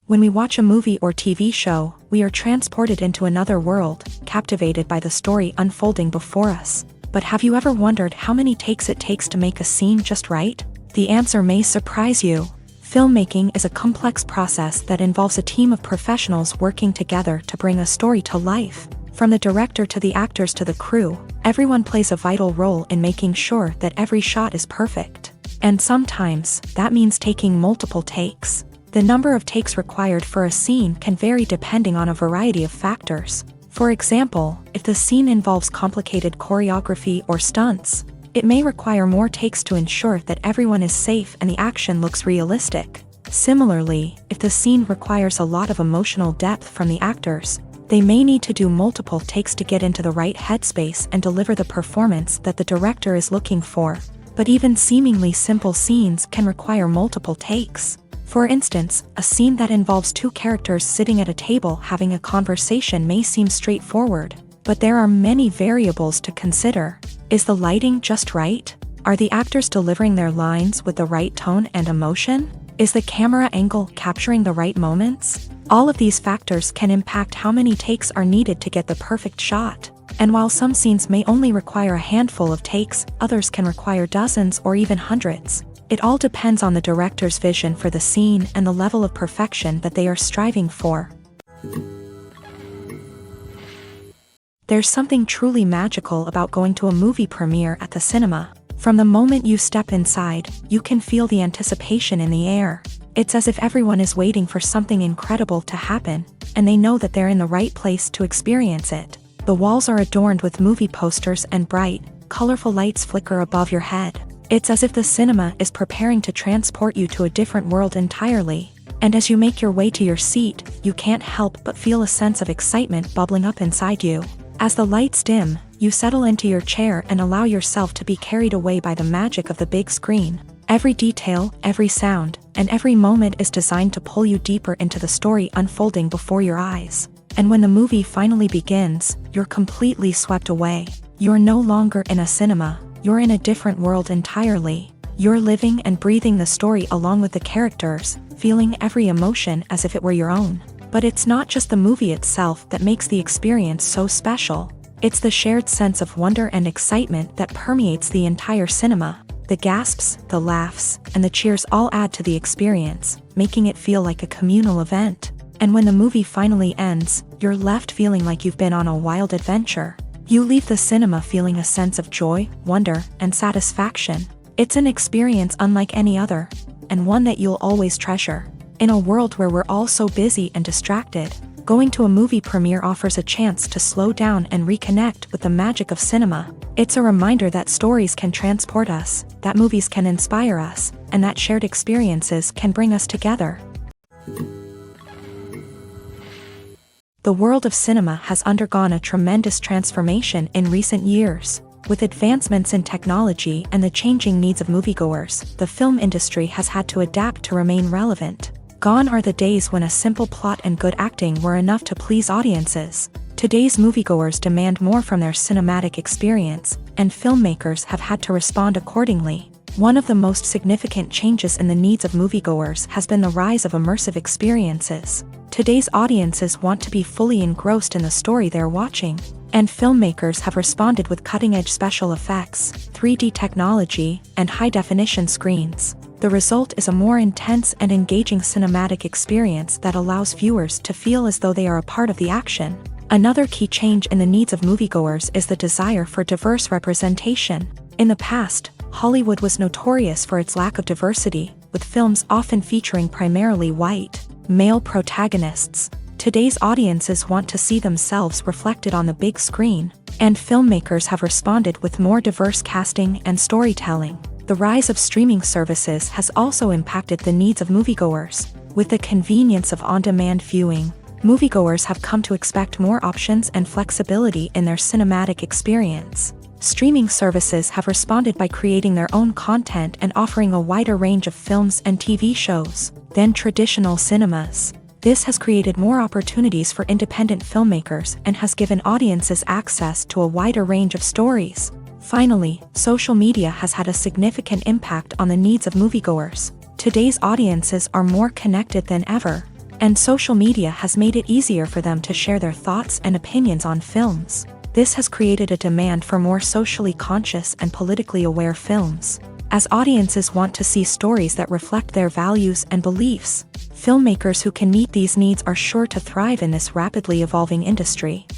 When we watch a movie or TV show, we are transported into another world, captivated by the story unfolding before us. But have you ever wondered how many takes it takes to make a scene just right? The answer may surprise you. Filmmaking is a complex process that involves a team of professionals working together to bring a story to life. From the director to the actors to the crew, everyone plays a vital role in making sure that every shot is perfect. And sometimes, that means taking multiple takes. The number of takes required for a scene can vary depending on a variety of factors. For example, if the scene involves complicated choreography or stunts, it may require more takes to ensure that everyone is safe and the action looks realistic. Similarly, if the scene requires a lot of emotional depth from the actors, they may need to do multiple takes to get into the right headspace and deliver the performance that the director is looking for. But even seemingly simple scenes can require multiple takes. For instance, a scene that involves two characters sitting at a table having a conversation may seem straightforward, but there are many variables to consider. Is the lighting just right? Are the actors delivering their lines with the right tone and emotion? Is the camera angle capturing the right moments? All of these factors can impact how many takes are needed to get the perfect shot. And while some scenes may only require a handful of takes, others can require dozens or even hundreds. It all depends on the director's vision for the scene and the level of perfection that they are striving for. There's something truly magical about going to a movie premiere at the cinema. From the moment you step inside, you can feel the anticipation in the air. It's as if everyone is waiting for something incredible to happen, and they know that they're in the right place to experience it. The walls are adorned with movie posters and bright, colorful lights flicker above your head. It's as if the cinema is preparing to transport you to a different world entirely. And as you make your way to your seat, you can't help but feel a sense of excitement bubbling up inside you. As the lights dim, you settle into your chair and allow yourself to be carried away by the magic of the big screen. Every detail, every sound, and every moment is designed to pull you deeper into the story unfolding before your eyes. And when the movie finally begins, you're completely swept away. You're no longer in a cinema, you're in a different world entirely. You're living and breathing the story along with the characters, feeling every emotion as if it were your own. But it's not just the movie itself that makes the experience so special. It's the shared sense of wonder and excitement that permeates the entire cinema. The gasps, the laughs, and the cheers all add to the experience, making it feel like a communal event. And when the movie finally ends, you're left feeling like you've been on a wild adventure. You leave the cinema feeling a sense of joy, wonder, and satisfaction. It's an experience unlike any other, and one that you'll always treasure. In a world where we're all so busy and distracted, going to a movie premiere offers a chance to slow down and reconnect with the magic of cinema. It's a reminder that stories can transport us, that movies can inspire us, and that shared experiences can bring us together. The world of cinema has undergone a tremendous transformation in recent years. With advancements in technology and the changing needs of moviegoers, the film industry has had to adapt to remain relevant. Gone are the days when a simple plot and good acting were enough to please audiences. Today's moviegoers demand more from their cinematic experience, and filmmakers have had to respond accordingly. One of the most significant changes in the needs of moviegoers has been the rise of immersive experiences. Today's audiences want to be fully engrossed in the story they're watching, and filmmakers have responded with cutting-edge special effects, 3D technology, and high-definition screens. The result is a more intense and engaging cinematic experience that allows viewers to feel as though they are a part of the action. Another key change in the needs of moviegoers is the desire for diverse representation. In the past, Hollywood was notorious for its lack of diversity, with films often featuring primarily white, male protagonists. Today's audiences want to see themselves reflected on the big screen, and filmmakers have responded with more diverse casting and storytelling. The rise of streaming services has also impacted the needs of moviegoers. With the convenience of on-demand viewing, moviegoers have come to expect more options and flexibility in their cinematic experience. Streaming services have responded by creating their own content and offering a wider range of films and TV shows than traditional cinemas. This has created more opportunities for independent filmmakers and has given audiences access to a wider range of stories. Finally, social media has had a significant impact on the needs of moviegoers. Today's audiences are more connected than ever, and social media has made it easier for them to share their thoughts and opinions on films. This has created a demand for more socially conscious and politically aware films. As audiences want to see stories that reflect their values and beliefs, filmmakers who can meet these needs are sure to thrive in this rapidly evolving industry.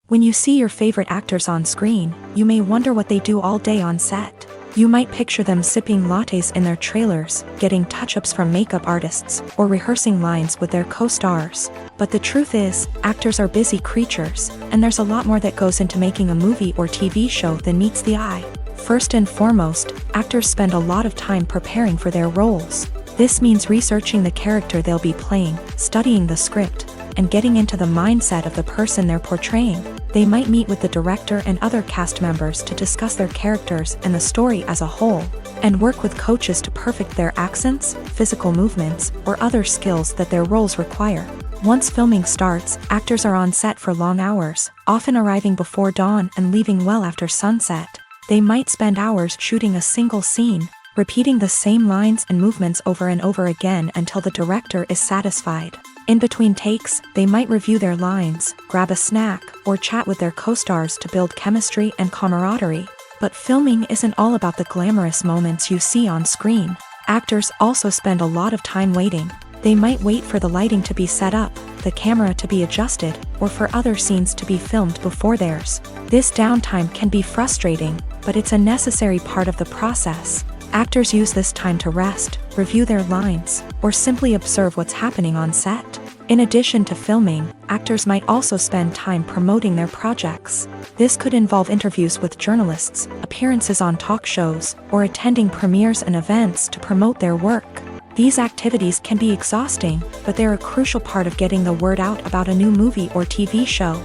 When you see your favorite actors on screen, you may wonder what they do all day on set. You might picture them sipping lattes in their trailers, getting touch-ups from makeup artists, or rehearsing lines with their co-stars. But the truth is, actors are busy creatures, and there's a lot more that goes into making a movie or TV show than meets the eye. First and foremost, actors spend a lot of time preparing for their roles. This means researching the character they'll be playing, studying the script, and getting into the mindset of the person they're portraying. They might meet with the director and other cast members to discuss their characters and the story as a whole, and work with coaches to perfect their accents, physical movements, or other skills that their roles require. Once filming starts, actors are on set for long hours, often arriving before dawn and leaving well after sunset. They might spend hours shooting a single scene, repeating the same lines and movements over and over again until the director is satisfied. In between takes, they might review their lines, grab a snack, or chat with their co-stars to build chemistry and camaraderie. But filming isn't all about the glamorous moments you see on screen. Actors also spend a lot of time waiting. They might wait for the lighting to be set up, the camera to be adjusted, or for other scenes to be filmed before theirs. This downtime can be frustrating, but it's a necessary part of the process. Actors use this time to rest, review their lines, or simply observe what's happening on set. In addition to filming, actors might also spend time promoting their projects. This could involve interviews with journalists, appearances on talk shows, or attending premieres and events to promote their work. These activities can be exhausting, but they're a crucial part of getting the word out about a new movie or TV show.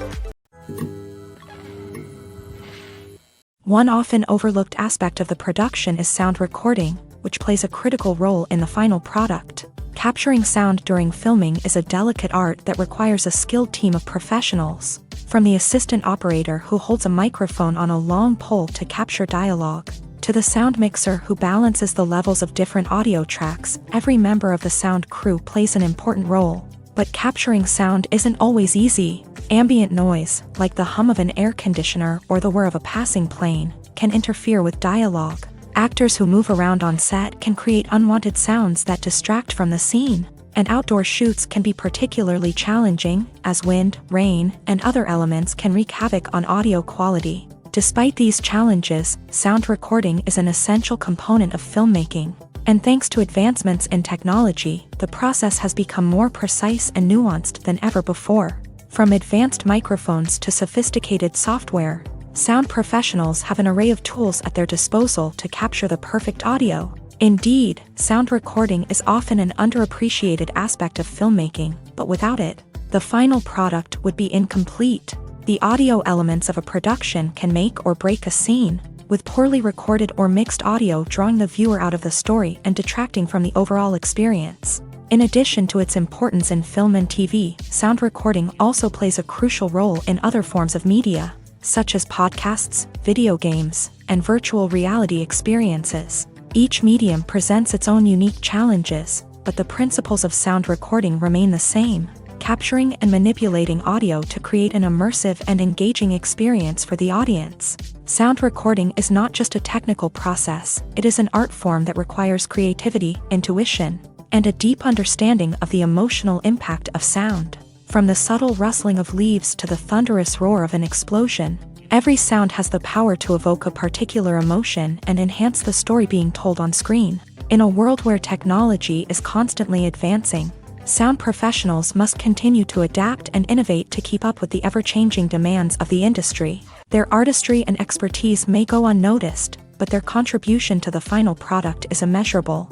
One often overlooked aspect of the production is sound recording, which plays a critical role in the final product. Capturing sound during filming is a delicate art that requires a skilled team of professionals. From the assistant operator who holds a microphone on a long pole to capture dialogue, to the sound mixer who balances the levels of different audio tracks, every member of the sound crew plays an important role. But capturing sound isn't always easy. Ambient noise, like the hum of an air conditioner or the whir of a passing plane, can interfere with dialogue. Actors who move around on set can create unwanted sounds that distract from the scene. And outdoor shoots can be particularly challenging, as wind, rain, and other elements can wreak havoc on audio quality. Despite these challenges, sound recording is an essential component of filmmaking. And thanks to advancements in technology, the process has become more precise and nuanced than ever before. From advanced microphones to sophisticated software, sound professionals have an array of tools at their disposal to capture the perfect audio. Indeed, sound recording is often an underappreciated aspect of filmmaking, but without it, the final product would be incomplete. The audio elements of a production can make or break a scene, with poorly recorded or mixed audio drawing the viewer out of the story and detracting from the overall experience. In addition to its importance in film and TV, sound recording also plays a crucial role in other forms of media, such as podcasts, video games, and virtual reality experiences. Each medium presents its own unique challenges, but the principles of sound recording remain the same: capturing and manipulating audio to create an immersive and engaging experience for the audience. Sound recording is not just a technical process, it is an art form that requires creativity, intuition, and a deep understanding of the emotional impact of sound. From the subtle rustling of leaves to the thunderous roar of an explosion, every sound has the power to evoke a particular emotion and enhance the story being told on screen. In a world where technology is constantly advancing, sound professionals must continue to adapt and innovate to keep up with the ever-changing demands of the industry. Their artistry and expertise may go unnoticed, but their contribution to the final product is immeasurable.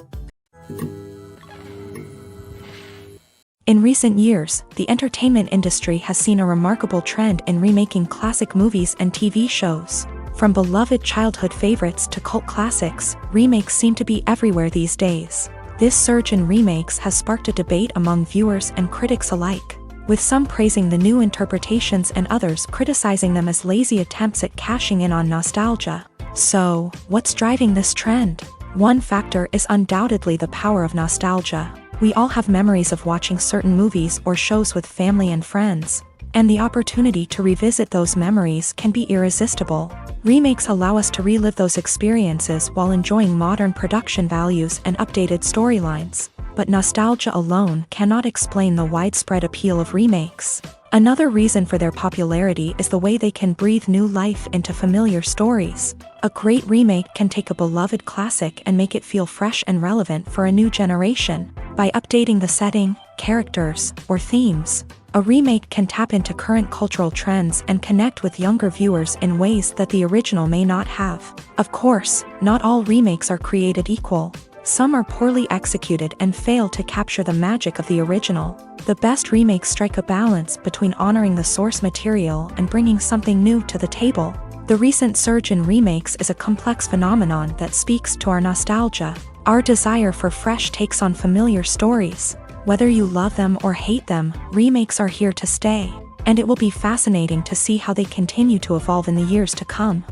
In recent years, the entertainment industry has seen a remarkable trend in remaking classic movies and TV shows. From beloved childhood favorites to cult classics, remakes seem to be everywhere these days. This surge in remakes has sparked a debate among viewers and critics alike, with some praising the new interpretations and others criticizing them as lazy attempts at cashing in on nostalgia. So, what's driving this trend? One factor is undoubtedly the power of nostalgia. We all have memories of watching certain movies or shows with family and friends, and the opportunity to revisit those memories can be irresistible. Remakes allow us to relive those experiences while enjoying modern production values and updated storylines, but nostalgia alone cannot explain the widespread appeal of remakes. Another reason for their popularity is the way they can breathe new life into familiar stories. A great remake can take a beloved classic and make it feel fresh and relevant for a new generation. By updating the setting, characters, or themes, a remake can tap into current cultural trends and connect with younger viewers in ways that the original may not have. Of course, not all remakes are created equal. Some are poorly executed and fail to capture the magic of the original. The best remakes strike a balance between honoring the source material and bringing something new to the table. The recent surge in remakes is a complex phenomenon that speaks to our nostalgia, our desire for fresh takes on familiar stories. Whether you love them or hate them, remakes are here to stay, and it will be fascinating to see how they continue to evolve in the years to come.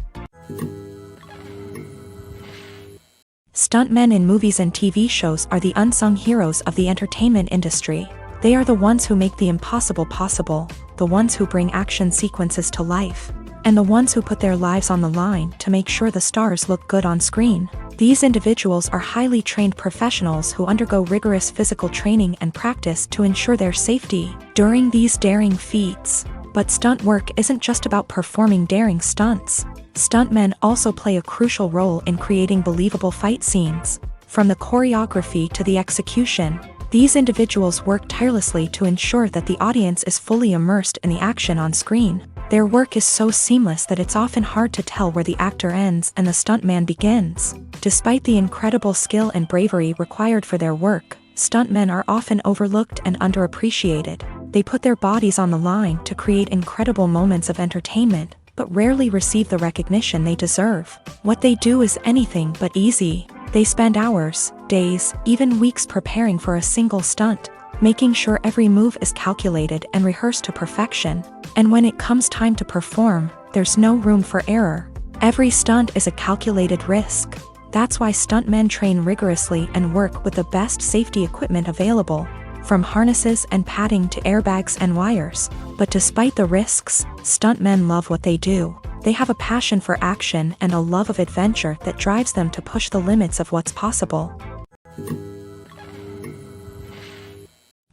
Stuntmen in movies and TV shows are the unsung heroes of the entertainment industry. They are the ones who make the impossible possible, the ones who bring action sequences to life. and the ones who put their lives on the line to make sure the stars look good on screen. These individuals are highly trained professionals who undergo rigorous physical training and practice to ensure their safety during these daring feats. But stunt work isn't just about performing daring stunts. Stuntmen also play a crucial role in creating believable fight scenes. From the choreography to the execution, these individuals work tirelessly to ensure that the audience is fully immersed in the action on screen. Their work is so seamless that it's often hard to tell where the actor ends and the stuntman begins. Despite the incredible skill and bravery required for their work, stuntmen are often overlooked and underappreciated. They put their bodies on the line to create incredible moments of entertainment, but rarely receive the recognition they deserve. What they do is anything but easy. They spend hours, days, even weeks preparing for a single stunt, making sure every move is calculated and rehearsed to perfection. And when it comes time to perform, there's no room for error. Every stunt is a calculated risk. That's why stuntmen train rigorously and work with the best safety equipment available, from harnesses and padding to airbags and wires. But despite the risks, stuntmen love what they do. They have a passion for action and a love of adventure that drives them to push the limits of what's possible.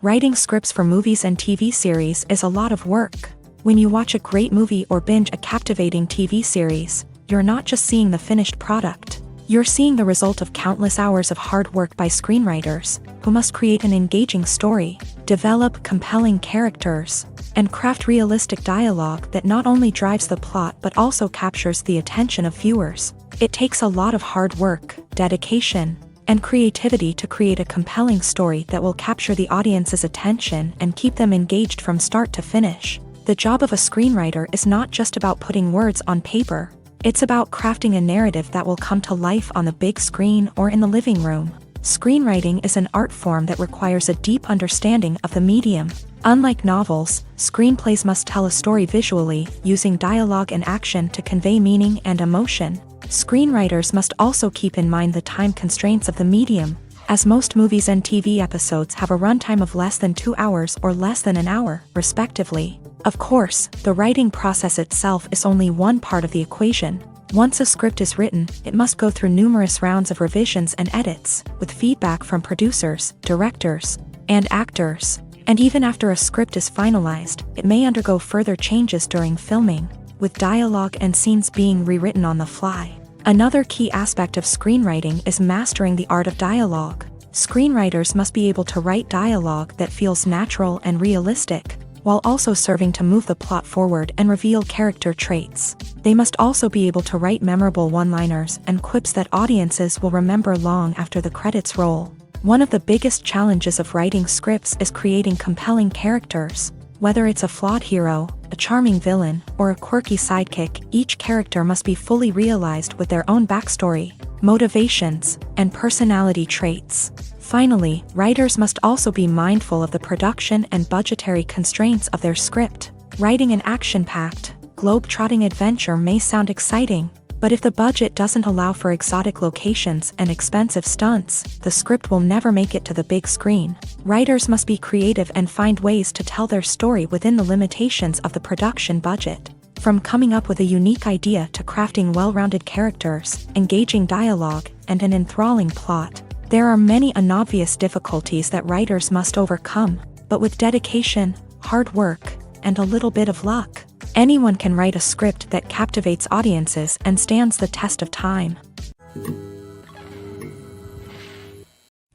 Writing scripts for movies and TV series is a lot of work. When you watch a great movie or binge a captivating TV series, you're not just seeing the finished product. You're seeing the result of countless hours of hard work by screenwriters, who must create an engaging story, develop compelling characters, and craft realistic dialogue that not only drives the plot but also captures the attention of viewers. It takes a lot of hard work, dedication, and creativity to create a compelling story that will capture the audience's attention and keep them engaged from start to finish. The job of a screenwriter is not just about putting words on paper. It's about crafting a narrative that will come to life on the big screen or in the living room. Screenwriting is an art form that requires a deep understanding of the medium. Unlike novels, screenplays must tell a story visually, using dialogue and action to convey meaning and emotion. Screenwriters must also keep in mind the time constraints of the medium, as most movies and TV episodes have a runtime of less than 2 hours or less than an hour, respectively. Of course, the writing process itself is only one part of the equation. Once a script is written, it must go through numerous rounds of revisions and edits, with feedback from producers, directors, and actors. And even after a script is finalized, it may undergo further changes during filming, with dialogue and scenes being rewritten on the fly. Another key aspect of screenwriting is mastering the art of dialogue. Screenwriters must be able to write dialogue that feels natural and realistic, while also serving to move the plot forward and reveal character traits. They must also be able to write memorable one-liners and quips that audiences will remember long after the credits roll. One of the biggest challenges of writing scripts is creating compelling characters. Whether it's a flawed hero, a charming villain, or a quirky sidekick, each character must be fully realized with their own backstory, motivations, and personality traits. Finally, writers must also be mindful of the production and budgetary constraints of their script. Writing an action-packed, globe-trotting adventure may sound exciting, but if the budget doesn't allow for exotic locations and expensive stunts, the script will never make it to the big screen. Writers must be creative and find ways to tell their story within the limitations of the production budget. From coming up with a unique idea to crafting well-rounded characters, engaging dialogue, and an enthralling plot, there are many unobvious difficulties that writers must overcome, but with dedication, hard work, and a little bit of luck, anyone can write a script that captivates audiences and stands the test of time.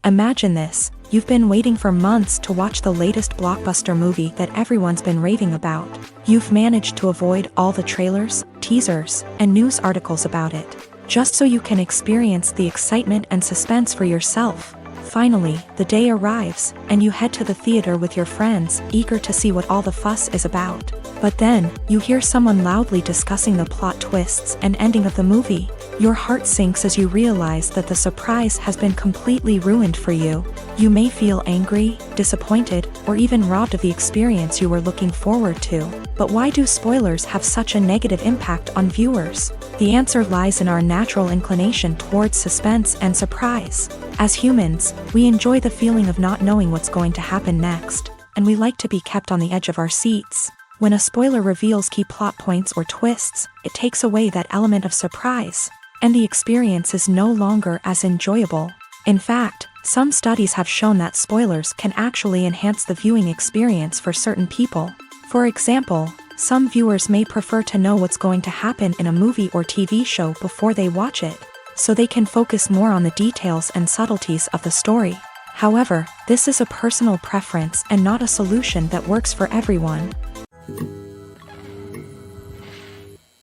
Imagine this: you've been waiting for months to watch the latest blockbuster movie that everyone's been raving about. You've managed to avoid all the trailers, teasers, and news articles about it, just so you can experience the excitement and suspense for yourself. Finally, the day arrives, and you head to the theater with your friends, eager to see what all the fuss is about. But then, you hear someone loudly discussing the plot twists and ending of the movie. Your heart sinks as you realize that the surprise has been completely ruined for you. You may feel angry, disappointed, or even robbed of the experience you were looking forward to. But why do spoilers have such a negative impact on viewers? The answer lies in our natural inclination towards suspense and surprise. As humans, we enjoy the feeling of not knowing what's going to happen next, and we like to be kept on the edge of our seats. When a spoiler reveals key plot points or twists, it takes away that element of surprise, and the experience is no longer as enjoyable. In fact, some studies have shown that spoilers can actually enhance the viewing experience for certain people. For example, some viewers may prefer to know what's going to happen in a movie or TV show before they watch it, so they can focus more on the details and subtleties of the story. However, this is a personal preference and not a solution that works for everyone.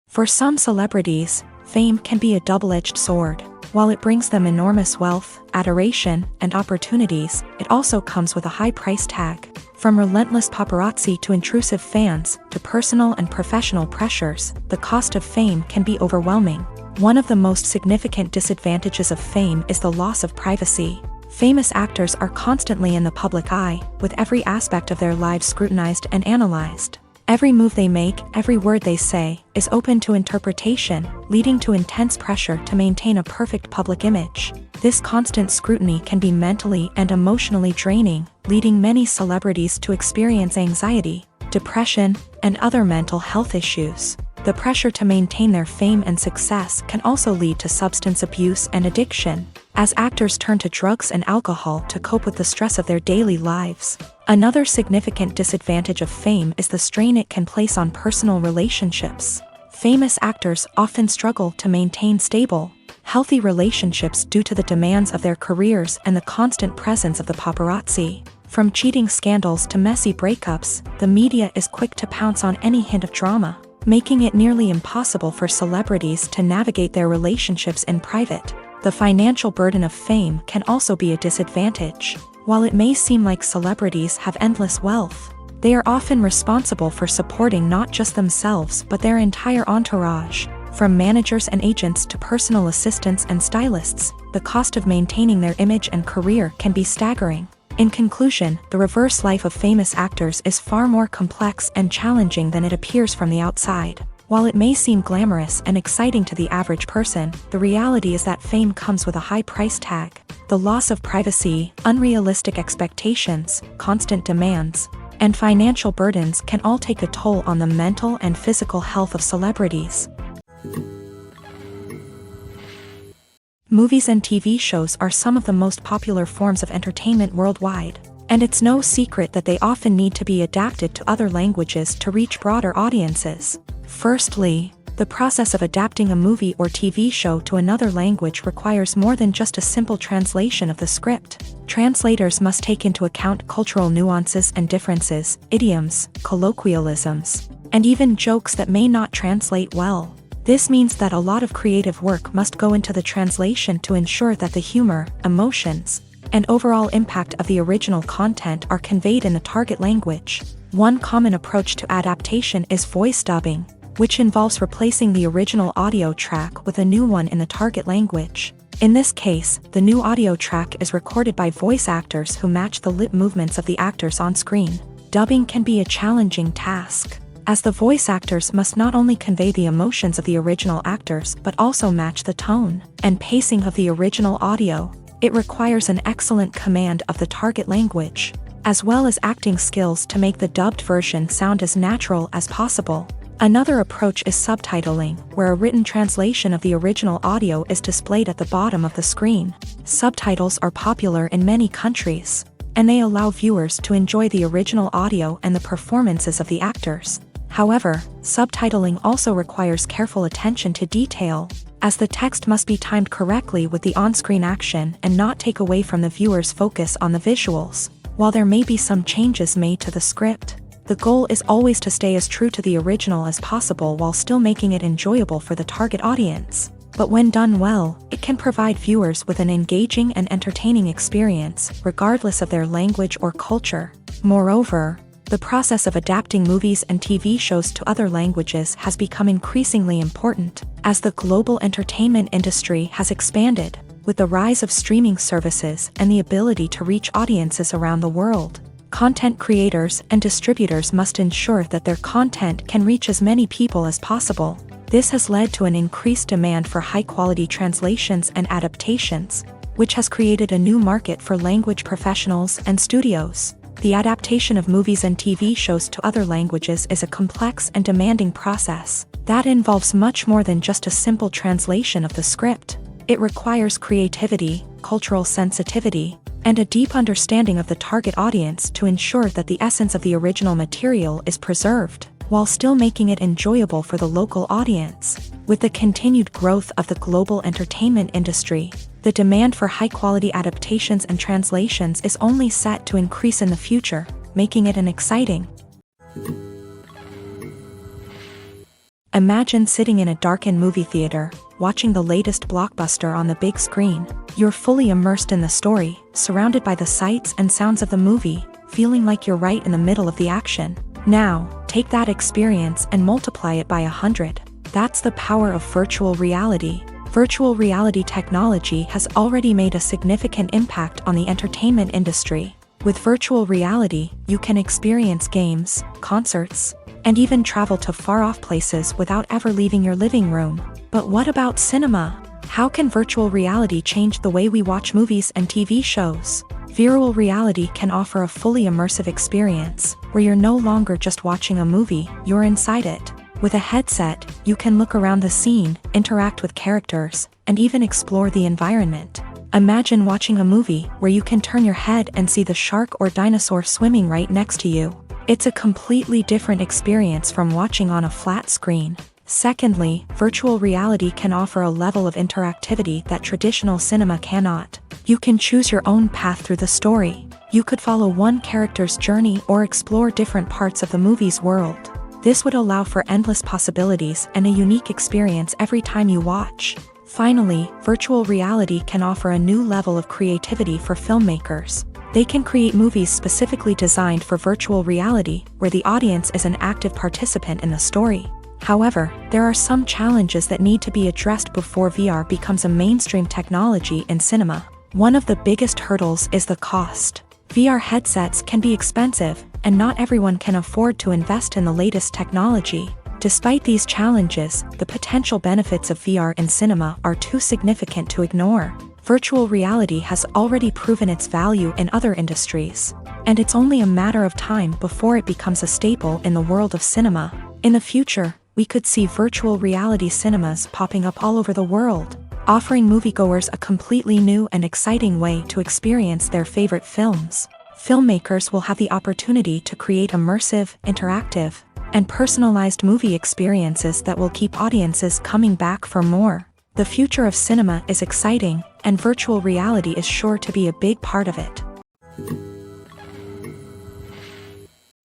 For some celebrities, fame can be a double-edged sword. While it brings them enormous wealth, adoration, and opportunities, it also comes with a high price tag. From relentless paparazzi to intrusive fans, to personal and professional pressures, the cost of fame can be overwhelming. One of the most significant disadvantages of fame is the loss of privacy. Famous actors are constantly in the public eye, with every aspect of their lives scrutinized and analyzed. Every move they make, every word they say, is open to interpretation, leading to intense pressure to maintain a perfect public image. This constant scrutiny can be mentally and emotionally draining, leading many celebrities to experience anxiety, depression, and other mental health issues. The pressure to maintain their fame and success can also lead to substance abuse and addiction, as actors turn to drugs and alcohol to cope with the stress of their daily lives. Another significant disadvantage of fame is the strain it can place on personal relationships. Famous actors often struggle to maintain stable, healthy relationships due to the demands of their careers and the constant presence of the paparazzi. From cheating scandals to messy breakups, the media is quick to pounce on any hint of drama, making it nearly impossible for celebrities to navigate their relationships in private. The financial burden of fame can also be a disadvantage. While it may seem like celebrities have endless wealth, they are often responsible for supporting not just themselves but their entire entourage. From managers and agents to personal assistants and stylists, the cost of maintaining their image and career can be staggering. In conclusion, the reverse life of famous actors is far more complex and challenging than it appears from the outside. While it may seem glamorous and exciting to the average person, the reality is that fame comes with a high price tag. The loss of privacy, unrealistic expectations, constant demands, and financial burdens can all take a toll on the mental and physical health of celebrities. Movies and TV shows are some of the most popular forms of entertainment worldwide, and it's no secret that they often need to be adapted to other languages to reach broader audiences. Firstly, the process of adapting a movie or TV show to another language requires more than just a simple translation of the script. Translators must take into account cultural nuances and differences, idioms, colloquialisms, and even jokes that may not translate well. This means that a lot of creative work must go into the translation to ensure that the humor, emotions, and overall impact of the original content are conveyed in the target language. One common approach to adaptation is voice dubbing, which involves replacing the original audio track with a new one in the target language. In this case, the new audio track is recorded by voice actors who match the lip movements of the actors on screen. Dubbing can be a challenging task, as the voice actors must not only convey the emotions of the original actors but also match the tone and pacing of the original audio. It requires an excellent command of the target language, as well as acting skills to make the dubbed version sound as natural as possible. Another approach is subtitling, where a written translation of the original audio is displayed at the bottom of the screen. Subtitles are popular in many countries, and they allow viewers to enjoy the original audio and the performances of the actors. However, subtitling also requires careful attention to detail, as the text must be timed correctly with the on-screen action and not take away from the viewer's focus on the visuals. While there may be some changes made to the script, the goal is always to stay as true to the original as possible while still making it enjoyable for the target audience. But when done well, it can provide viewers with an engaging and entertaining experience, regardless of their language or culture. Moreover, the process of adapting movies and TV shows to other languages has become increasingly important, as the global entertainment industry has expanded, with the rise of streaming services and the ability to reach audiences around the world. Content creators and distributors must ensure that their content can reach as many people as possible. This has led to an increased demand for high-quality translations and adaptations, which has created a new market for language professionals and studios. The adaptation of movies and TV shows to other languages is a complex and demanding process that involves much more than just a simple translation of the script. It requires creativity, cultural sensitivity, and a deep understanding of the target audience to ensure that the essence of the original material is preserved, while still making it enjoyable for the local audience. With the continued growth of the global entertainment industry, the demand for high-quality adaptations and translations is only set to increase in the future, making it an exciting. Imagine sitting in a darkened movie theater, watching the latest blockbuster on the big screen. You're fully immersed in the story, surrounded by the sights and sounds of the movie, feeling like you're right in the middle of the action. Now, take that experience and multiply it by 100. That's the power of virtual reality. Virtual reality technology has already made a significant impact on the entertainment industry. With virtual reality, you can experience games, concerts, and even travel to far-off places without ever leaving your living room. But what about cinema? How can virtual reality change the way we watch movies and TV shows? Virtual reality can offer a fully immersive experience, where you're no longer just watching a movie, you're inside it. With a headset, you can look around the scene, interact with characters, and even explore the environment. Imagine watching a movie where you can turn your head and see the shark or dinosaur swimming right next to you. It's a completely different experience from watching on a flat screen. Secondly, virtual reality can offer a level of interactivity that traditional cinema cannot. You can choose your own path through the story. You could follow one character's journey or explore different parts of the movie's world. This would allow for endless possibilities and a unique experience every time you watch. Finally, virtual reality can offer a new level of creativity for filmmakers. They can create movies specifically designed for virtual reality, where the audience is an active participant in the story. However, there are some challenges that need to be addressed before VR becomes a mainstream technology in cinema. One of the biggest hurdles is the cost. VR headsets can be expensive, and not everyone can afford to invest in the latest technology. Despite these challenges, the potential benefits of VR in cinema are too significant to ignore. Virtual reality has already proven its value in other industries, and it's only a matter of time before it becomes a staple in the world of cinema. In the future, we could see virtual reality cinemas popping up all over the world, offering moviegoers a completely new and exciting way to experience their favorite films. Filmmakers will have the opportunity to create immersive, interactive, and personalized movie experiences that will keep audiences coming back for more. The future of cinema is exciting, and virtual reality is sure to be a big part of it.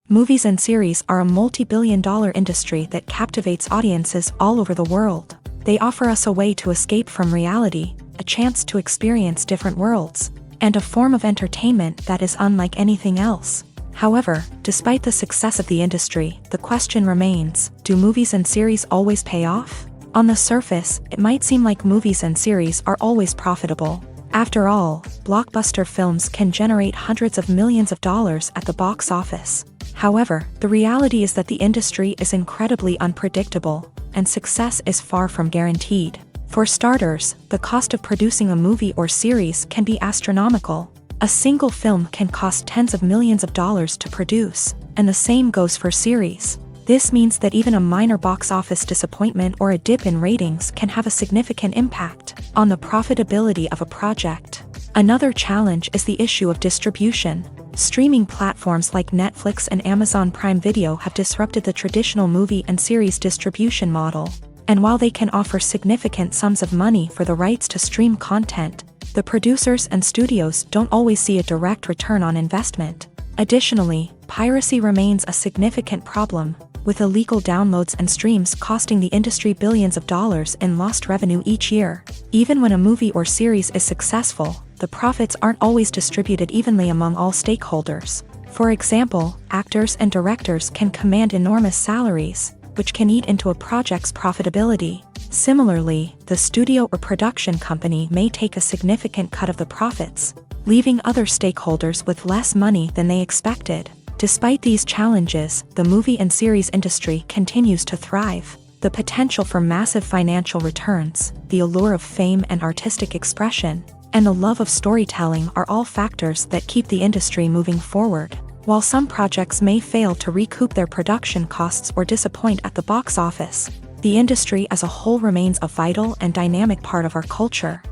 Movies and series are a multi-billion-dollar industry that captivates audiences all over the world. They offer us a way to escape from reality, a chance to experience different worlds, and a form of entertainment that is unlike anything else. However, despite the success of the industry, the question remains, do movies and series always pay off? On the surface, it might seem like movies and series are always profitable. After all, blockbuster films can generate hundreds of millions of dollars at the box office. However, the reality is that the industry is incredibly unpredictable, and success is far from guaranteed. For starters, the cost of producing a movie or series can be astronomical. A single film can cost tens of millions of dollars to produce, and the same goes for series. This means that even a minor box office disappointment or a dip in ratings can have a significant impact on the profitability of a project. Another challenge is the issue of distribution. Streaming platforms like Netflix and Amazon Prime Video have disrupted the traditional movie and series distribution model. And while they can offer significant sums of money for the rights to stream content, the producers and studios don't always see a direct return on investment. Additionally, piracy remains a significant problem, with illegal downloads and streams costing the industry billions of dollars in lost revenue each year. Even when a movie or series is successful, the profits aren't always distributed evenly among all stakeholders. For example, actors and directors can command enormous salaries, which can eat into a project's profitability. Similarly, the studio or production company may take a significant cut of the profits, leaving other stakeholders with less money than they expected. Despite these challenges, the movie and series industry continues to thrive. The potential for massive financial returns, the allure of fame and artistic expression, and the love of storytelling are all factors that keep the industry moving forward. While some projects may fail to recoup their production costs or disappoint at the box office, the industry as a whole remains a vital and dynamic part of our culture.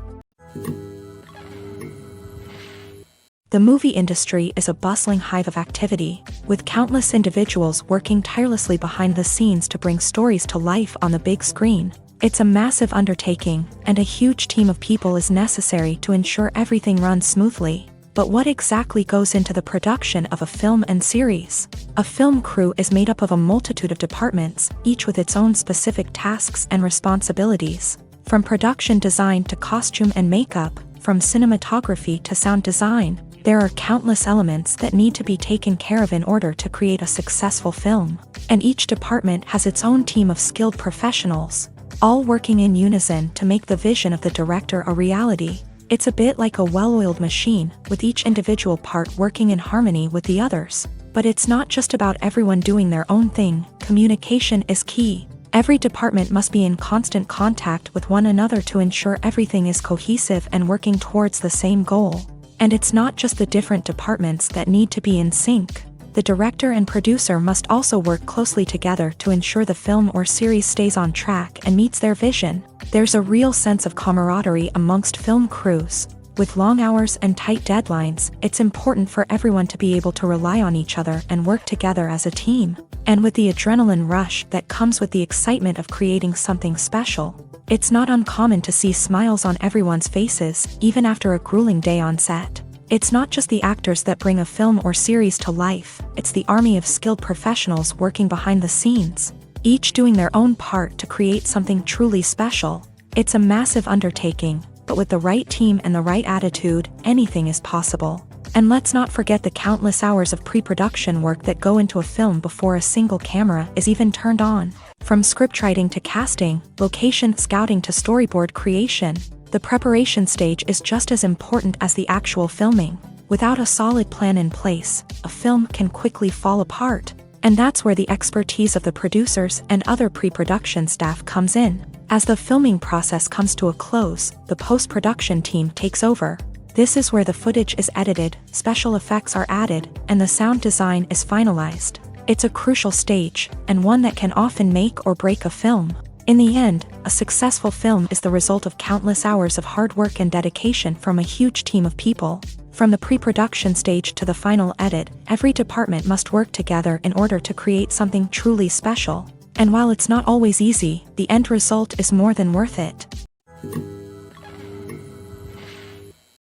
The movie industry is a bustling hive of activity, with countless individuals working tirelessly behind the scenes to bring stories to life on the big screen. It's a massive undertaking, and a huge team of people is necessary to ensure everything runs smoothly. But what exactly goes into the production of a film and series? A film crew is made up of a multitude of departments, each with its own specific tasks and responsibilities. From production design to costume and makeup, from cinematography to sound design, there are countless elements that need to be taken care of in order to create a successful film. And each department has its own team of skilled professionals, all working in unison to make the vision of the director a reality. It's a bit like a well-oiled machine, with each individual part working in harmony with the others. But it's not just about everyone doing their own thing. Communication is key. Every department must be in constant contact with one another to ensure everything is cohesive and working towards the same goal. And it's not just the different departments that need to be in sync. The director and producer must also work closely together to ensure the film or series stays on track and meets their vision. There's a real sense of camaraderie amongst film crews. With long hours and tight deadlines, it's important for everyone to be able to rely on each other and work together as a team. And with the adrenaline rush that comes with the excitement of creating something special, it's not uncommon to see smiles on everyone's faces, even after a grueling day on set. It's not just the actors that bring a film or series to life, it's the army of skilled professionals working behind the scenes, each doing their own part to create something truly special. It's a massive undertaking, but with the right team and the right attitude, anything is possible. And let's not forget the countless hours of pre-production work that go into a film before a single camera is even turned on. From scriptwriting to casting, location scouting to storyboard creation, the preparation stage is just as important as the actual filming. Without a solid plan in place, a film can quickly fall apart. And that's where the expertise of the producers and other pre-production staff comes in. As the filming process comes to a close, the post-production team takes over. This is where the footage is edited, special effects are added, and the sound design is finalized. It's a crucial stage, and one that can often make or break a film. In the end, a successful film is the result of countless hours of hard work and dedication from a huge team of people. From the pre-production stage to the final edit, every department must work together in order to create something truly special. And while it's not always easy, the end result is more than worth it.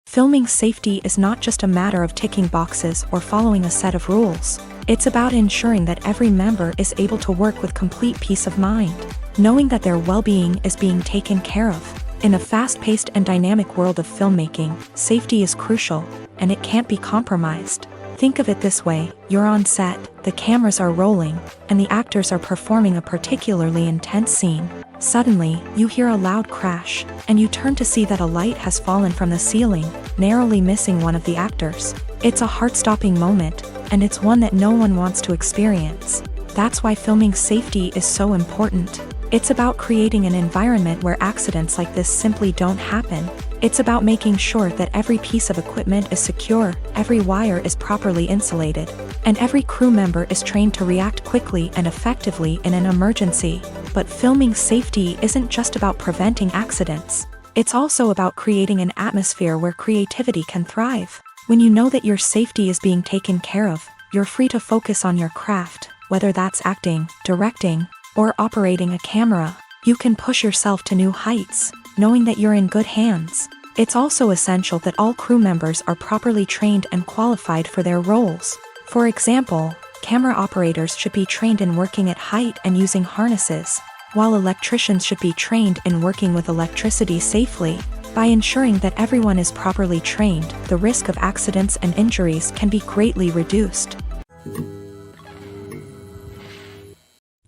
Filming safety is not just a matter of ticking boxes or following a set of rules. It's about ensuring that every member is able to work with complete peace of mind, knowing that their well-being is being taken care of. In a fast-paced and dynamic world of filmmaking, safety is crucial, and it can't be compromised. Think of it this way: you're on set, the cameras are rolling, and the actors are performing a particularly intense scene. Suddenly, you hear a loud crash, and you turn to see that a light has fallen from the ceiling, narrowly missing one of the actors. It's a heart-stopping moment, and it's one that no one wants to experience. That's why filming safety is so important. It's about creating an environment where accidents like this simply don't happen. It's about making sure that every piece of equipment is secure, every wire is properly insulated, and every crew member is trained to react quickly and effectively in an emergency. But filming safety isn't just about preventing accidents. It's also about creating an atmosphere where creativity can thrive. When you know that your safety is being taken care of, you're free to focus on your craft, whether that's acting, directing, or operating a camera. You can push yourself to new heights, knowing that you're in good hands. It's also essential that all crew members are properly trained and qualified for their roles. For example, camera operators should be trained in working at height and using harnesses, while electricians should be trained in working with electricity safely. By ensuring that everyone is properly trained, the risk of accidents and injuries can be greatly reduced.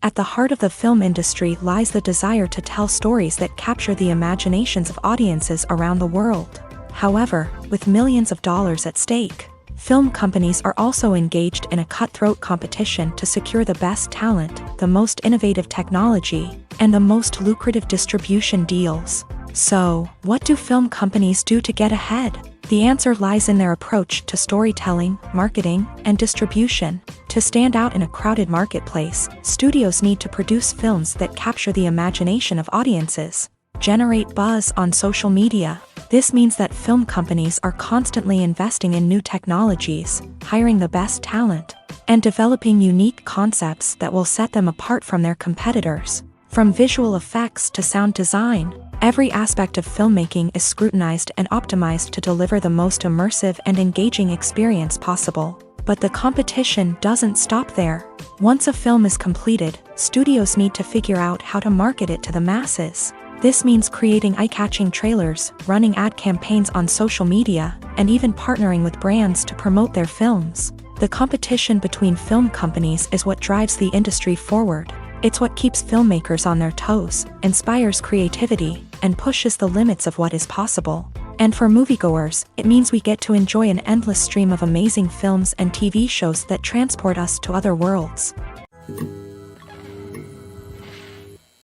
At the heart of the film industry lies the desire to tell stories that capture the imaginations of audiences around the world. However, with millions of dollars at stake, film companies are also engaged in a cutthroat competition to secure the best talent, the most innovative technology, and the most lucrative distribution deals. So, what do film companies do to get ahead? The answer lies in their approach to storytelling, marketing, and distribution. To stand out in a crowded marketplace, studios need to produce films that capture the imagination of audiences, generate buzz on social media. This means that film companies are constantly investing in new technologies, hiring the best talent, and developing unique concepts that will set them apart from their competitors. From visual effects to sound design, every aspect of filmmaking is scrutinized and optimized to deliver the most immersive and engaging experience possible. But the competition doesn't stop there. Once a film is completed, studios need to figure out how to market it to the masses. This means creating eye-catching trailers, running ad campaigns on social media, and even partnering with brands to promote their films. The competition between film companies is what drives the industry forward. It's what keeps filmmakers on their toes, inspires creativity, and pushes the limits of what is possible. And for moviegoers, it means we get to enjoy an endless stream of amazing films and TV shows that transport us to other worlds.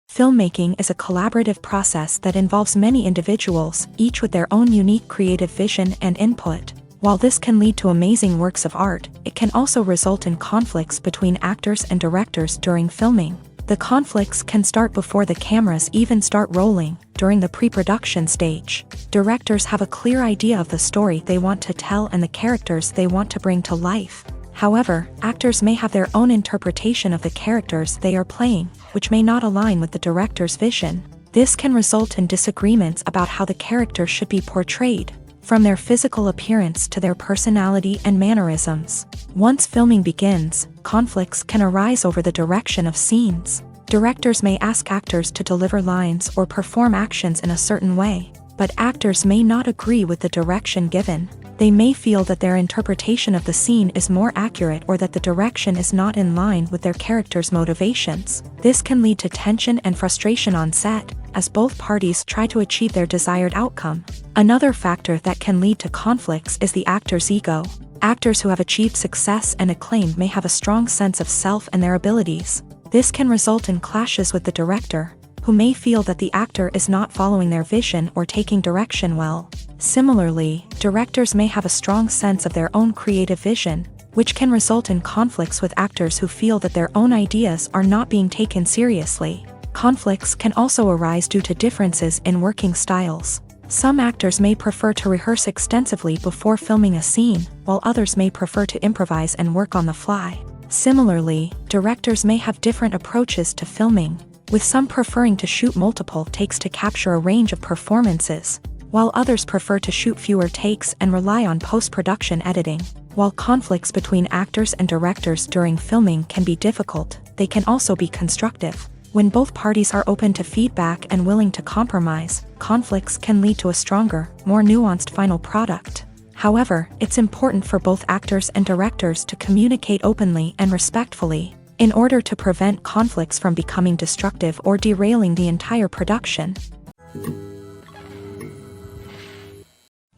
Filmmaking is a collaborative process that involves many individuals, each with their own unique creative vision and input. While this can lead to amazing works of art, it can also result in conflicts between actors and directors during filming. The conflicts can start before the cameras even start rolling, during the pre-production stage. Directors have a clear idea of the story they want to tell and the characters they want to bring to life. However, actors may have their own interpretation of the characters they are playing, which may not align with the director's vision. This can result in disagreements about how the character should be portrayed, from their physical appearance to their personality and mannerisms. Once filming begins, conflicts can arise over the direction of scenes. Directors may ask actors to deliver lines or perform actions in a certain way, but actors may not agree with the direction given. They may feel that their interpretation of the scene is more accurate or that the direction is not in line with their character's motivations. This can lead to tension and frustration on set, as both parties try to achieve their desired outcome. Another factor that can lead to conflicts is the actor's ego. Actors who have achieved success and acclaim may have a strong sense of self and their abilities. This can result in clashes with the director, who may feel that the actor is not following their vision or taking direction well. Similarly, directors may have a strong sense of their own creative vision, which can result in conflicts with actors who feel that their own ideas are not being taken seriously. Conflicts can also arise due to differences in working styles. Some actors may prefer to rehearse extensively before filming a scene, while others may prefer to improvise and work on the fly. Similarly, directors may have different approaches to filming, with some preferring to shoot multiple takes to capture a range of performances, while others prefer to shoot fewer takes and rely on post-production editing. While conflicts between actors and directors during filming can be difficult, they can also be constructive. When both parties are open to feedback and willing to compromise, conflicts can lead to a stronger, more nuanced final product. However, it's important for both actors and directors to communicate openly and respectfully, in order to prevent conflicts from becoming destructive or derailing the entire production.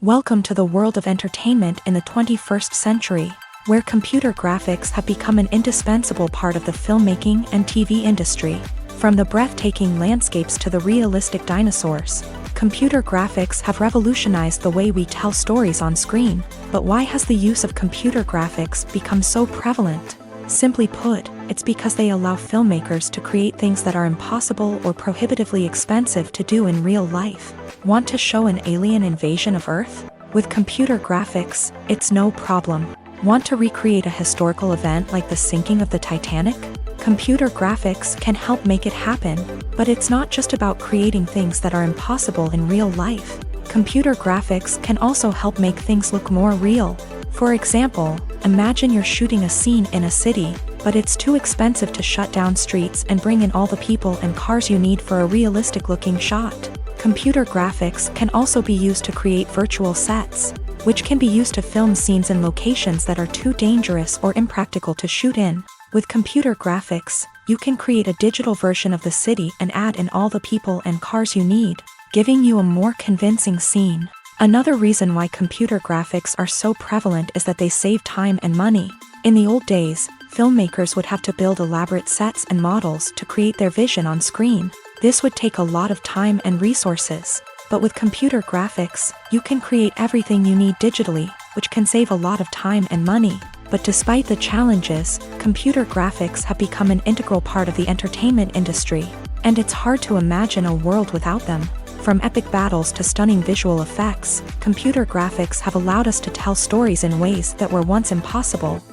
Welcome to the world of entertainment in the 21st century, where computer graphics have become an indispensable part of the filmmaking and TV industry. From the breathtaking landscapes to the realistic dinosaurs, computer graphics have revolutionized the way we tell stories on screen. But why has the use of computer graphics become so prevalent? Simply put, it's because they allow filmmakers to create things that are impossible or prohibitively expensive to do in real life. Want to show an alien invasion of Earth? With computer graphics, it's no problem. Want to recreate a historical event like the sinking of the Titanic? Computer graphics can help make it happen, but it's not just about creating things that are impossible in real life. Computer graphics can also help make things look more real. For example, imagine you're shooting a scene in a city, but it's too expensive to shut down streets and bring in all the people and cars you need for a realistic-looking shot. Computer graphics can also be used to create virtual sets, which can be used to film scenes in locations that are too dangerous or impractical to shoot in. With computer graphics, you can create a digital version of the city and add in all the people and cars you need, giving you a more convincing scene. Another reason why computer graphics are so prevalent is that they save time and money. In the old days, filmmakers would have to build elaborate sets and models to create their vision on screen. This would take a lot of time and resources. But with computer graphics, you can create everything you need digitally, which can save a lot of time and money. But despite the challenges, computer graphics have become an integral part of the entertainment industry, and it's hard to imagine a world without them. From epic battles to stunning visual effects, computer graphics have allowed us to tell stories in ways that were once impossible.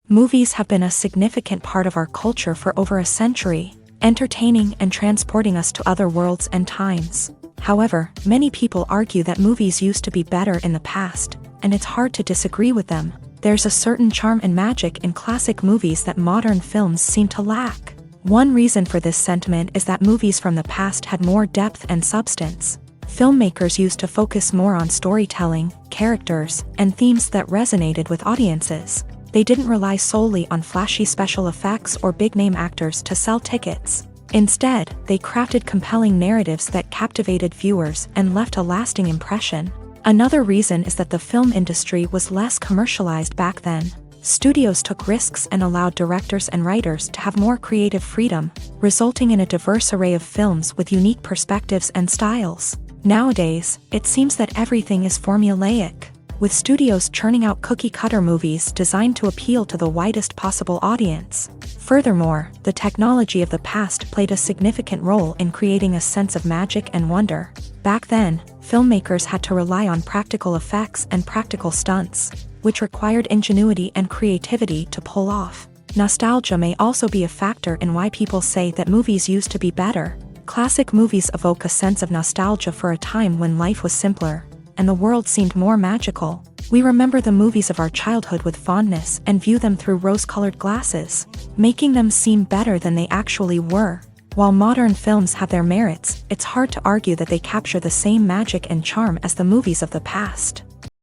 Movies have been a significant part of our culture for over a century, entertaining and transporting us to other worlds and times. However, many people argue that movies used to be better in the past, and it's hard to disagree with them. There's a certain charm and magic in classic movies that modern films seem to lack. One reason for this sentiment is that movies from the past had more depth and substance. Filmmakers used to focus more on storytelling, characters, and themes that resonated with audiences. They didn't rely solely on flashy special effects or big-name actors to sell tickets. Instead, they crafted compelling narratives that captivated viewers and left a lasting impression. Another reason is that the film industry was less commercialized back then. Studios took risks and allowed directors and writers to have more creative freedom, resulting in a diverse array of films with unique perspectives and styles. Nowadays, it seems that everything is formulaic, with studios churning out cookie-cutter movies designed to appeal to the widest possible audience. Furthermore, the technology of the past played a significant role in creating a sense of magic and wonder. Back then, filmmakers had to rely on practical effects and practical stunts, which required ingenuity and creativity to pull off. Nostalgia may also be a factor in why people say that movies used to be better. Classic movies evoke a sense of nostalgia for a time when life was simpler, and the world seemed more magical. We remember the movies of our childhood with fondness and view them through rose-colored glasses, making them seem better than they actually were. While modern films have their merits, it's hard to argue that they capture the same magic and charm as the movies of the past.